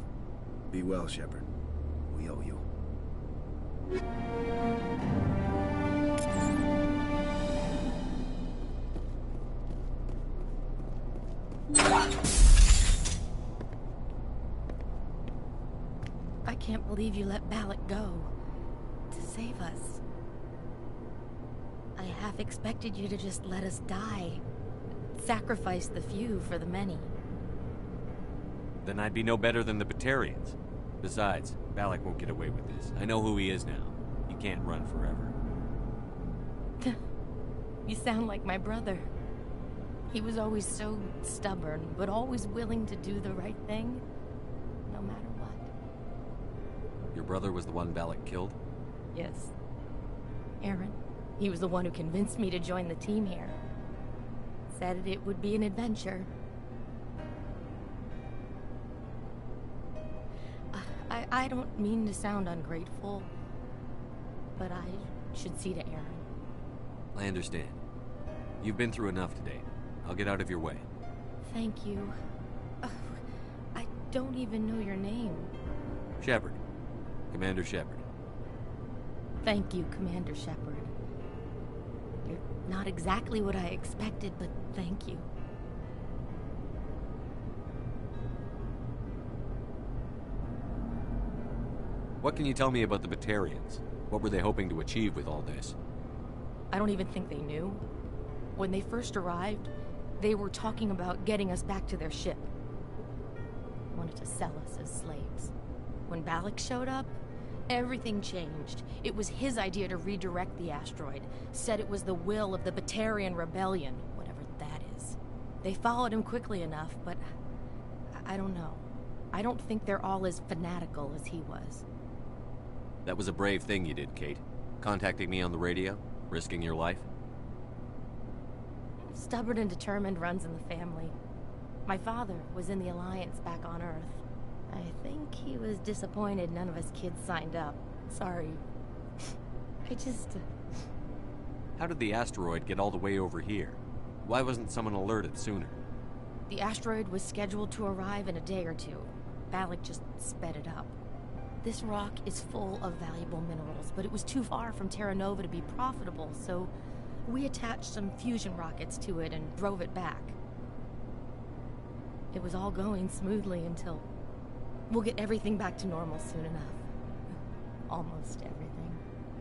Be well, Shepard. We owe you. I can't believe you let Balak go. To save us. I half expected you to just let us die. Sacrifice the few for the many. Then I'd be no better than the Batarians. Besides, Balak won't get away with this. I know who he is now. He can't run forever. You sound like my brother. He was always so stubborn, but always willing to do the right thing, no matter what. Your brother was the one Balak killed? Yes. Aaron. He was the one who convinced me to join the team here. Said it would be an adventure. I don't mean to sound ungrateful, but I should see to Aaron. I understand. You've been through enough today. I'll get out of your way. Thank you. I don't even know your name. Shepard. Commander Shepard. Thank you, Commander Shepard. You're not exactly what I expected, but thank you. What can you tell me about the Batarians? What were they hoping to achieve with all this? I don't even think they knew. When they first arrived, they were talking about getting us back to their ship. Wanted to sell us as slaves. When Balak showed up, everything changed. It was his idea to redirect the asteroid. Said it was the will of the Batarian Rebellion, whatever that is. They followed him quickly enough, but I don't know. I don't think they're all as fanatical as he was. That was a brave thing you did, Kate. Contacting me on the radio, risking your life. Stubborn and determined runs in the family. My father was in the Alliance back on Earth. I think he was disappointed none of us kids signed up. Sorry. How did the asteroid get all the way over here? Why wasn't someone alerted sooner? The asteroid was scheduled to arrive in a day or two. Balak just sped it up. This rock is full of valuable minerals, but it was too far from Terra Nova to be profitable, so we attached some fusion rockets to it and drove it back. It was all going smoothly until... We'll get everything back to normal soon enough. Almost everything.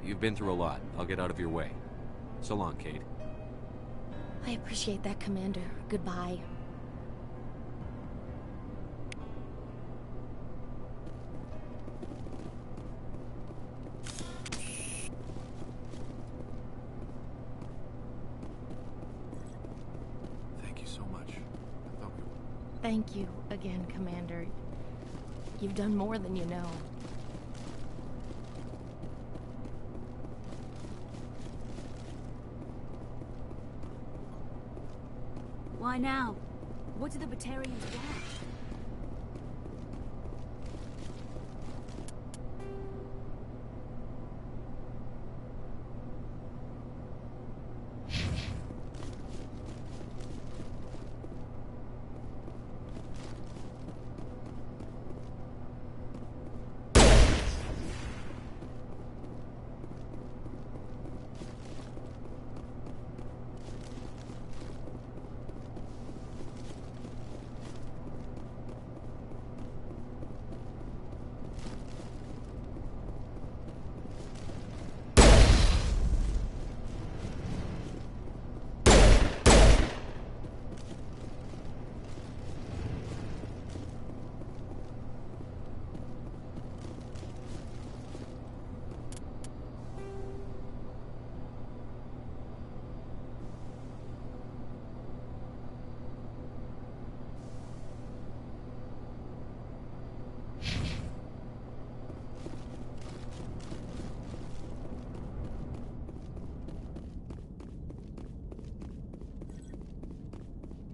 You've been through a lot. I'll get out of your way. So long, Kate. I appreciate that, Commander. Goodbye. Thank you so much. Thank you again, Commander. You've done more than you know. Why now? What do the Batarians want?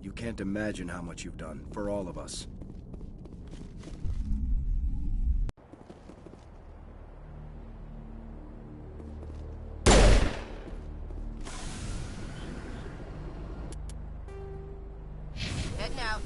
You can't imagine how much you've done, for all of us. Heading out.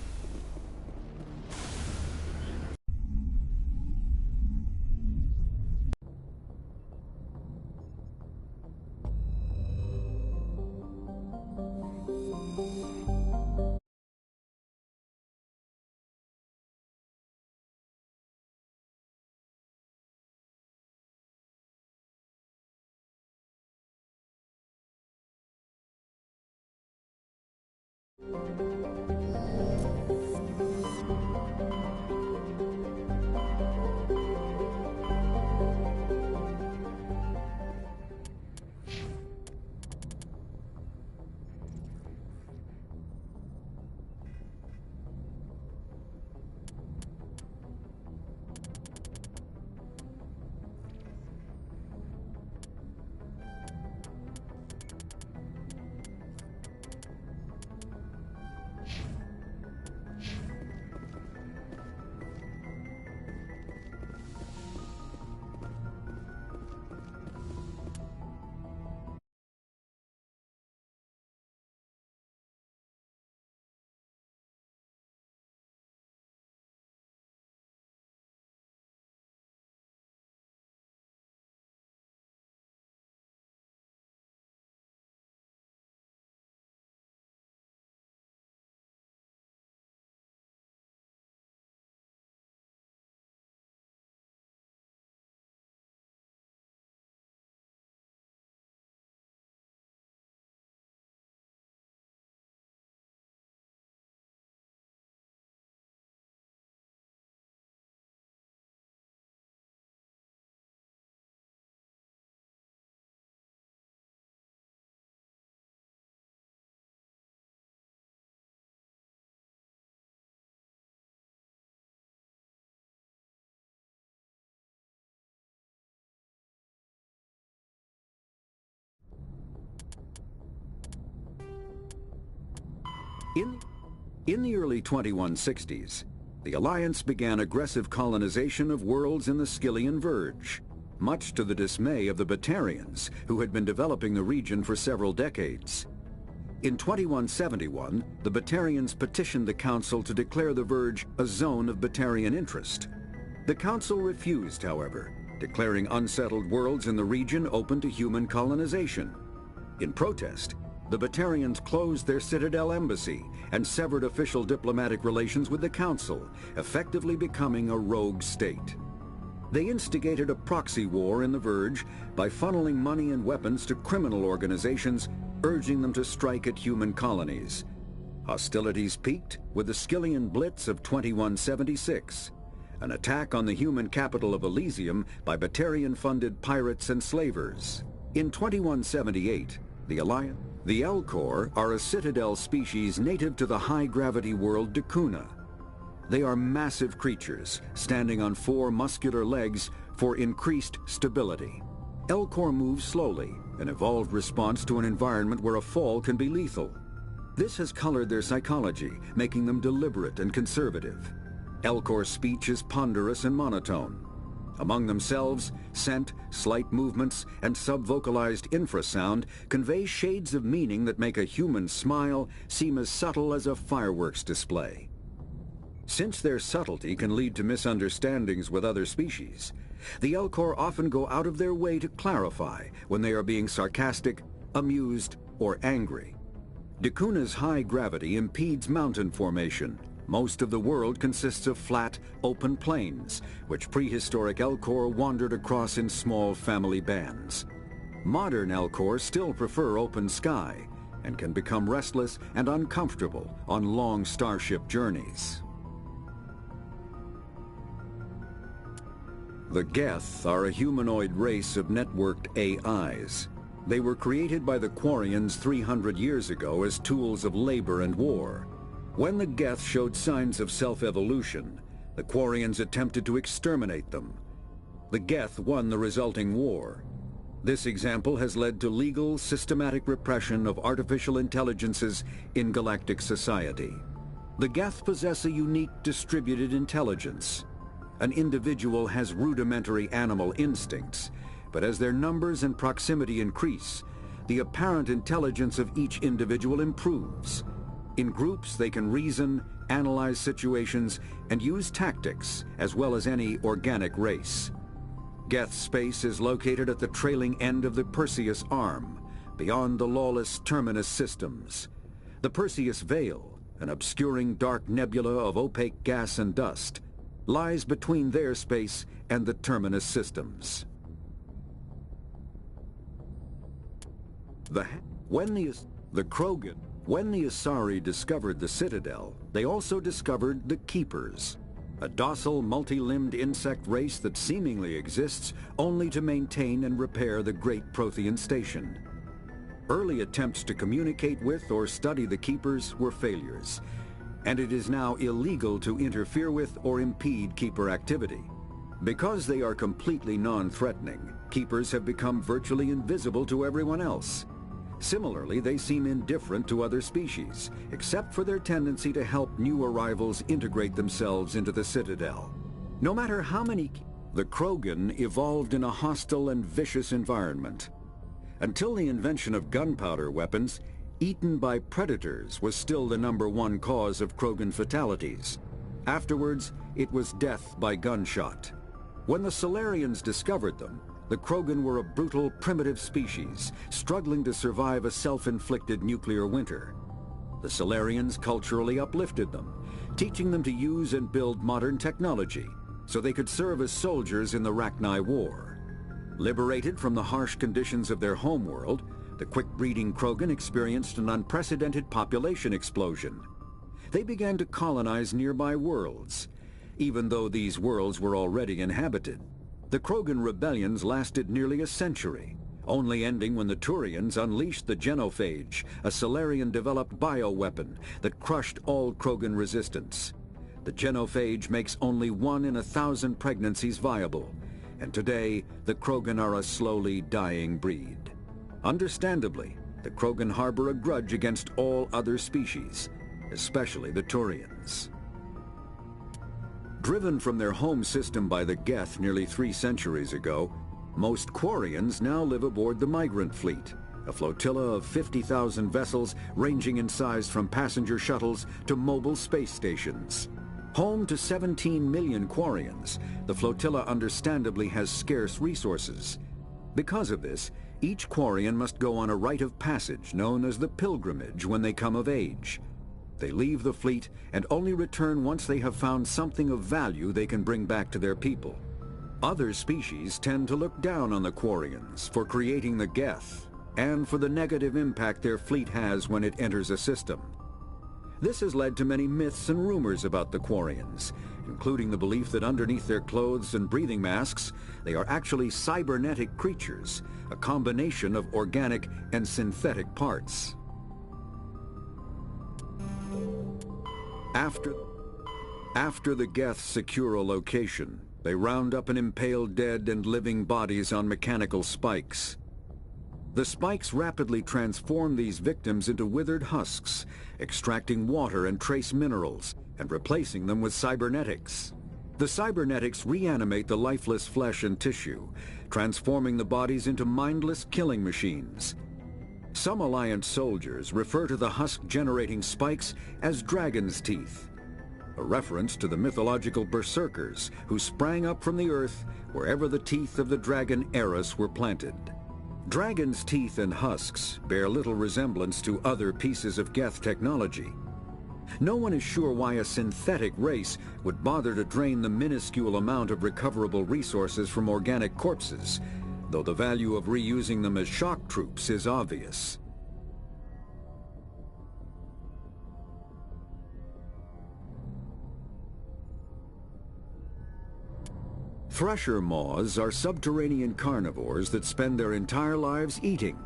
In the early 2160s, the Alliance began aggressive colonization of worlds in the Skyllian Verge, much to the dismay of the Batarians, who had been developing the region for several decades. In 2171, the Batarians petitioned the Council to declare the Verge a zone of Batarian interest. The Council refused, however, declaring unsettled worlds in the region open to human colonization. In protest, the Batarians closed their Citadel embassy and severed official diplomatic relations with the Council, effectively becoming a rogue state. They instigated a proxy war in the Verge by funneling money and weapons to criminal organizations, urging them to strike at human colonies. Hostilities peaked with the Skillian Blitz of 2176, an attack on the human capital of Elysium by Batarian-funded pirates and slavers. In 2178, the Elcor are a citadel species native to the high-gravity world Dakuna. They are massive creatures, standing on 4 muscular legs for increased stability. Elcor move slowly, an evolved response to an environment where a fall can be lethal. This has colored their psychology, making them deliberate and conservative. Elcor's speech is ponderous and monotone. Among themselves, scent, slight movements, and subvocalized infrasound convey shades of meaning that make a human smile seem as subtle as a fireworks display. Since their subtlety can lead to misunderstandings with other species, the Elcor often go out of their way to clarify when they are being sarcastic, amused, or angry. Dakuna's high gravity impedes mountain formation. Most of the world consists of flat, open plains, which prehistoric Elcor wandered across in small family bands. Modern Elcor still prefer open sky, and can become restless and uncomfortable on long starship journeys. The Geth are a humanoid race of networked AIs. They were created by the Quarians 300 years ago as tools of labor and war. When the Geth showed signs of self-evolution, the Quarians attempted to exterminate them. The Geth won the resulting war. This example has led to legal, systematic repression of artificial intelligences in galactic society. The Geth possess a unique distributed intelligence. An individual has rudimentary animal instincts, but as their numbers and proximity increase, the apparent intelligence of each individual improves. In groups, they can reason, analyze situations, and use tactics, as well as any organic race. Geth space is located at the trailing end of the Perseus Arm, beyond the lawless Terminus systems. The Perseus Veil, an obscuring dark nebula of opaque gas and dust, lies between their space and the Terminus systems. When the Asari discovered the Citadel, they also discovered the Keepers, a docile, multi-limbed insect race that seemingly exists only to maintain and repair the Great Prothean Station. Early attempts to communicate with or study the Keepers were failures, and it is now illegal to interfere with or impede Keeper activity. Because they are completely non-threatening, Keepers have become virtually invisible to everyone else. Similarly, they seem indifferent to other species, except for their tendency to help new arrivals integrate themselves into the Citadel. No matter how many... The Krogan evolved in a hostile and vicious environment. Until the invention of gunpowder weapons, eaten by predators was still the #1 cause of Krogan fatalities. Afterwards, it was death by gunshot. When the Solarians discovered them, the Krogan were a brutal, primitive species, struggling to survive a self-inflicted nuclear winter. The Solarians culturally uplifted them, teaching them to use and build modern technology, so they could serve as soldiers in the Rachni War. Liberated from the harsh conditions of their homeworld, the quick-breeding Krogan experienced an unprecedented population explosion. They began to colonize nearby worlds, even though these worlds were already inhabited. The Krogan rebellions lasted nearly a century, only ending when the Turians unleashed the Genophage, a Solarian-developed bioweapon that crushed all Krogan resistance. The Genophage makes only 1 in 1,000 pregnancies viable, and today the Krogan are a slowly dying breed. Understandably, the Krogan harbor a grudge against all other species, especially the Turians. Driven from their home system by the Geth nearly 3 centuries ago, most Quarians now live aboard the Migrant Fleet, a flotilla of 50,000 vessels ranging in size from passenger shuttles to mobile space stations. Home to 17 million Quarians, the flotilla understandably has scarce resources. Because of this, each Quarian must go on a rite of passage known as the pilgrimage when they come of age. They leave the fleet and only return once they have found something of value they can bring back to their people. Other species tend to look down on the Quarians for creating the Geth, and for the negative impact their fleet has when it enters a system. This has led to many myths and rumors about the Quarians, including the belief that underneath their clothes and breathing masks, they are actually cybernetic creatures, a combination of organic and synthetic parts. After the Geth secure a location, they round up and impale dead and living bodies on mechanical spikes. The spikes rapidly transform these victims into withered husks, extracting water and trace minerals, and replacing them with cybernetics. The cybernetics reanimate the lifeless flesh and tissue, transforming the bodies into mindless killing machines. Some Alliance soldiers refer to the husk-generating spikes as dragon's teeth, a reference to the mythological berserkers who sprang up from the earth wherever the teeth of the dragon Eris were planted. Dragon's teeth and husks bear little resemblance to other pieces of Geth technology. No one is sure why a synthetic race would bother to drain the minuscule amount of recoverable resources from organic corpses, though the value of reusing them as shock troops is obvious. Thresher moths are subterranean carnivores that spend their entire lives eating,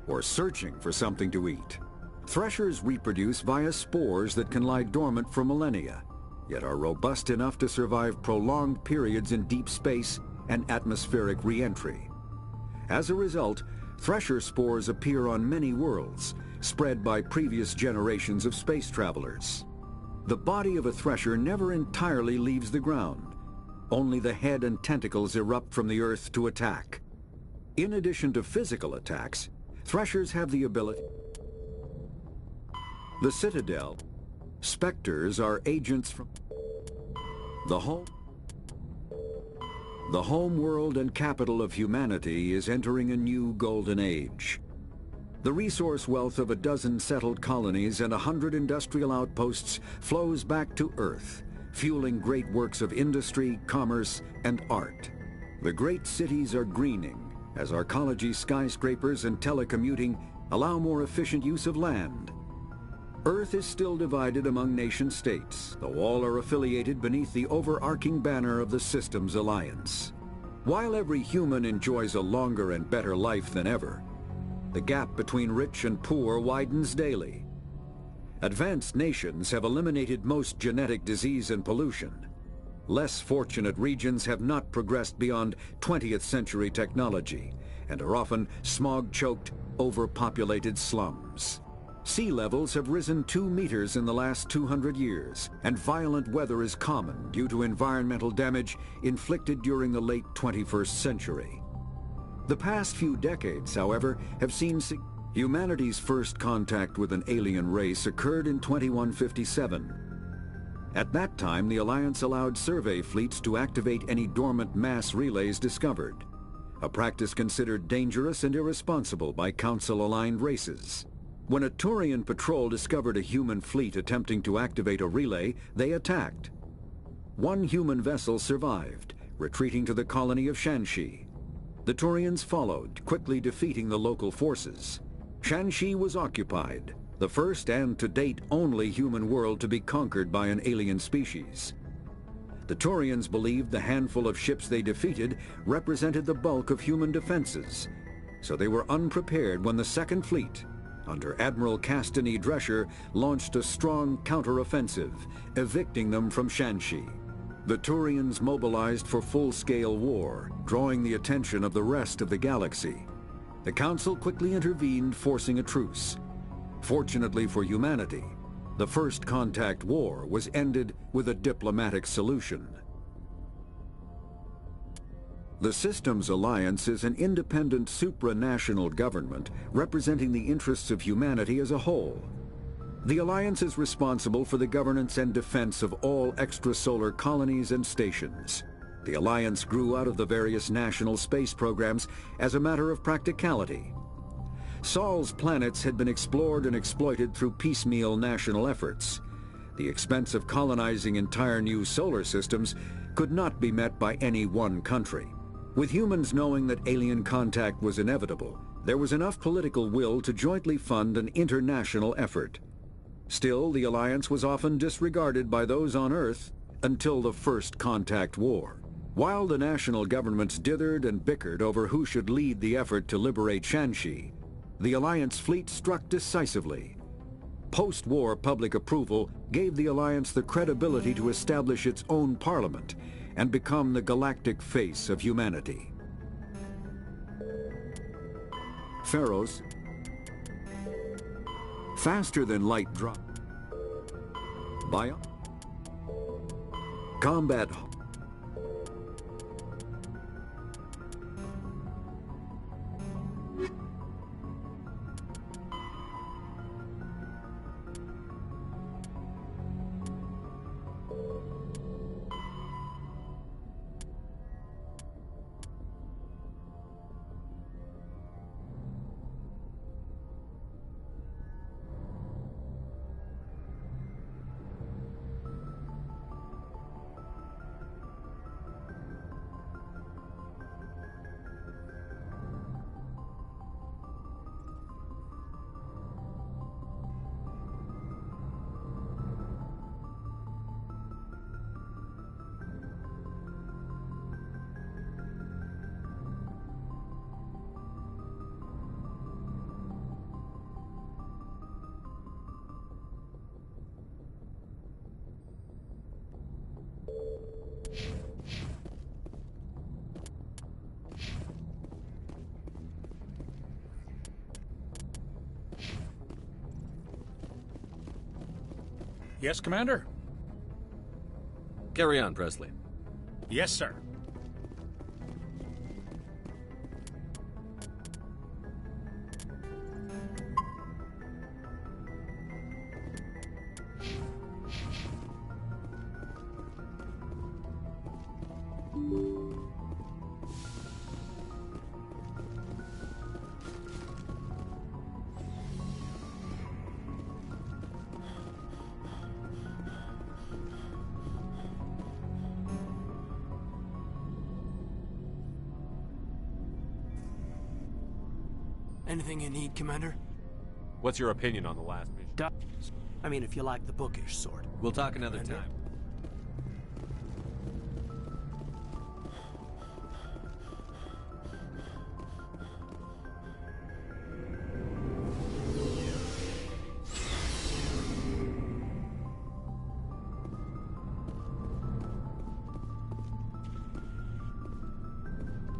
or searching for something to eat. Threshers reproduce via spores that can lie dormant for millennia, yet are robust enough to survive prolonged periods in deep space and atmospheric re-entry. As a result, thresher spores appear on many worlds, spread by previous generations of space travelers. The body of a thresher never entirely leaves the ground. Only the head and tentacles erupt from the earth to attack. In addition to physical attacks, threshers have the ability... The Citadel. Spectres are agents from... The home world and capital of humanity is entering a new golden age. The resource wealth of a dozen settled colonies and 100 industrial outposts flows back to Earth, fueling great works of industry, commerce, and art. The great cities are greening as arcology skyscrapers and telecommuting allow more efficient use of land. Earth is still divided among nation-states, though all are affiliated beneath the overarching banner of the Systems Alliance. While every human enjoys a longer and better life than ever, the gap between rich and poor widens daily. Advanced nations have eliminated most genetic disease and pollution. Less fortunate regions have not progressed beyond 20th century technology and are often smog-choked, overpopulated slums. Sea levels have risen 2 meters in the last 200 years, and violent weather is common due to environmental damage inflicted during the late 21st century. The past few decades, however, have seen humanity's first contact with an alien race occurred in 2157. At that time, the Alliance allowed survey fleets to activate any dormant mass relays discovered, a practice considered dangerous and irresponsible by Council-aligned races. When a Turian patrol discovered a human fleet attempting to activate a relay, they attacked. One human vessel survived, retreating to the colony of Shanxi. The Turians followed, quickly defeating the local forces. Shanxi was occupied, the first and to date only human world to be conquered by an alien species. The Turians believed the handful of ships they defeated represented the bulk of human defenses, so they were unprepared when the Second Fleet, under Admiral Castany Drescher, launched a strong counteroffensive, evicting them from Shanxi. The Turians mobilized for full-scale war, drawing the attention of the rest of the galaxy. The Council quickly intervened, forcing a truce. Fortunately for humanity, the First Contact War was ended with a diplomatic solution. The Systems Alliance is an independent supranational government representing the interests of humanity as a whole. The Alliance is responsible for the governance and defense of all extrasolar colonies and stations. The Alliance grew out of the various national space programs as a matter of practicality. Sol's planets had been explored and exploited through piecemeal national efforts. The expense of colonizing entire new solar systems could not be met by any one country. With humans knowing that alien contact was inevitable, there was enough political will to jointly fund an international effort. Still, the alliance was often disregarded by those on Earth until the First Contact War. While the national governments dithered and bickered over who should lead the effort to liberate Shanxi, the Alliance fleet struck decisively. Post-war public approval gave the Alliance the credibility to establish its own parliament and become the galactic face of humanity. Pharaohs, faster than light drop, bio, combat, Yes, Commander? Carry on, Presley. Yes, sir. Anything you need, Commander? What's your opinion on the last mission? I mean, if you like the bookish sort. We'll talk another time.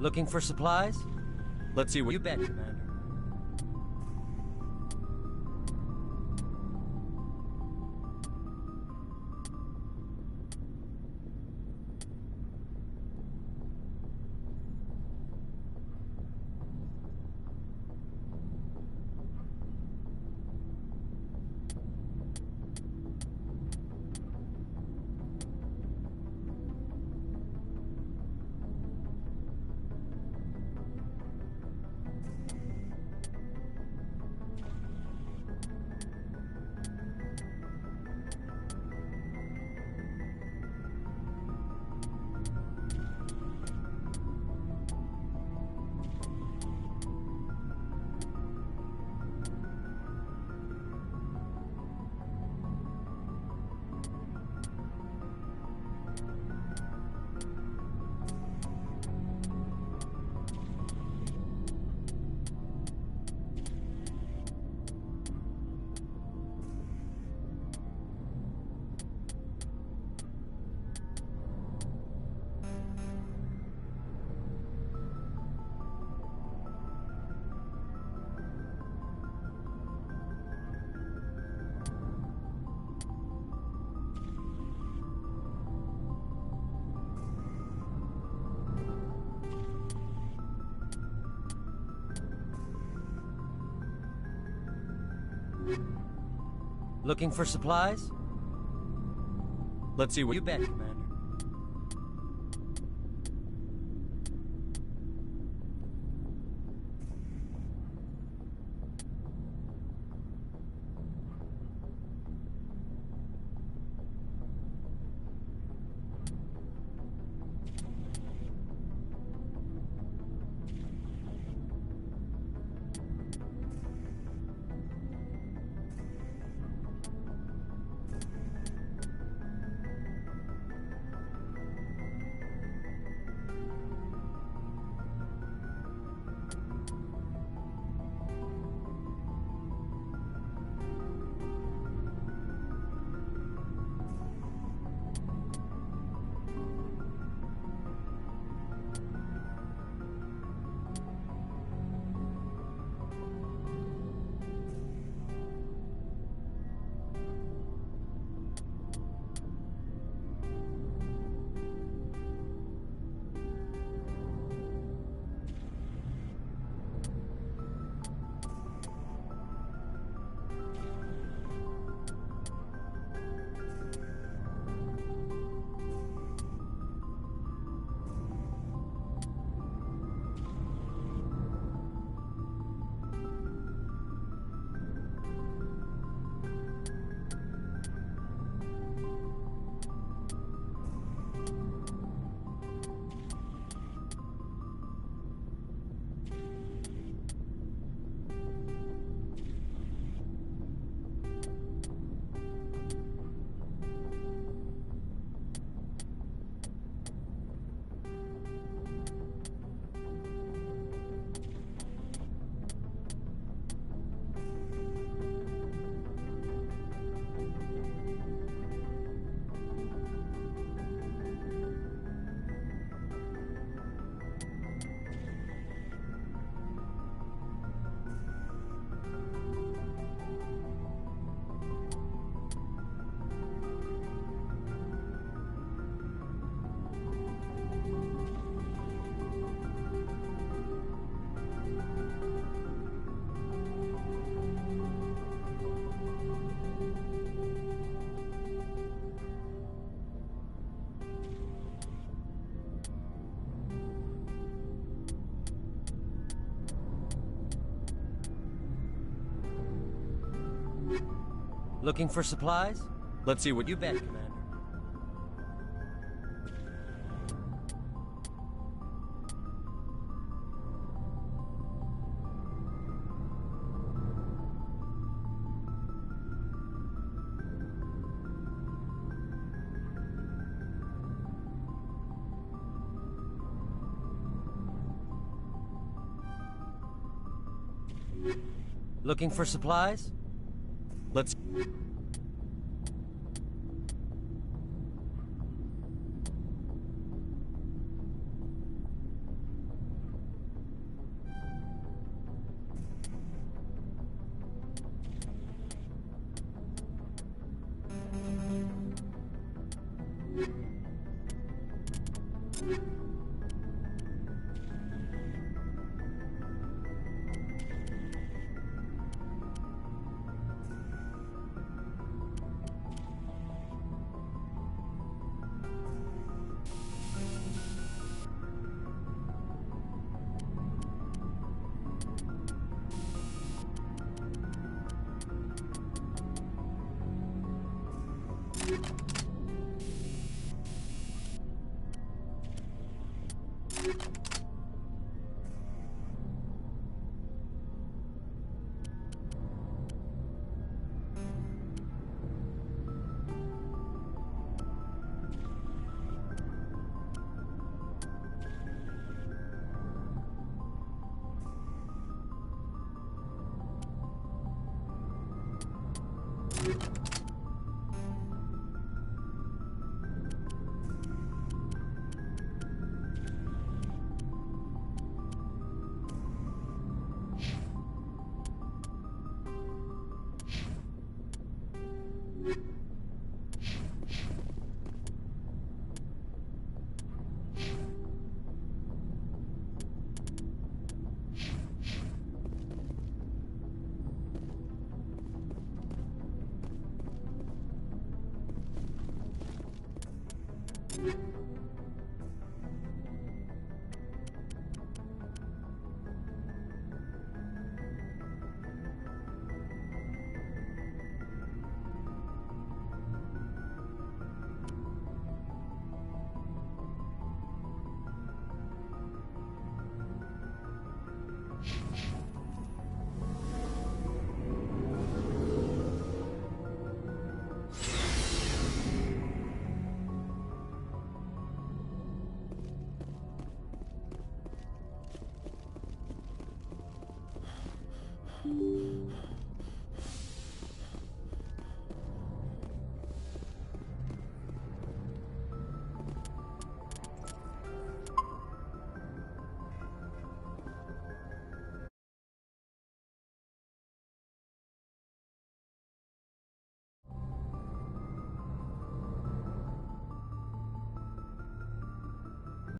Looking for supplies? Let's see what you bet, Commander. Looking for supplies? Let's see what you bet, Commander. Looking for supplies? Let's see what You bet, Commander. Looking for supplies? Let's...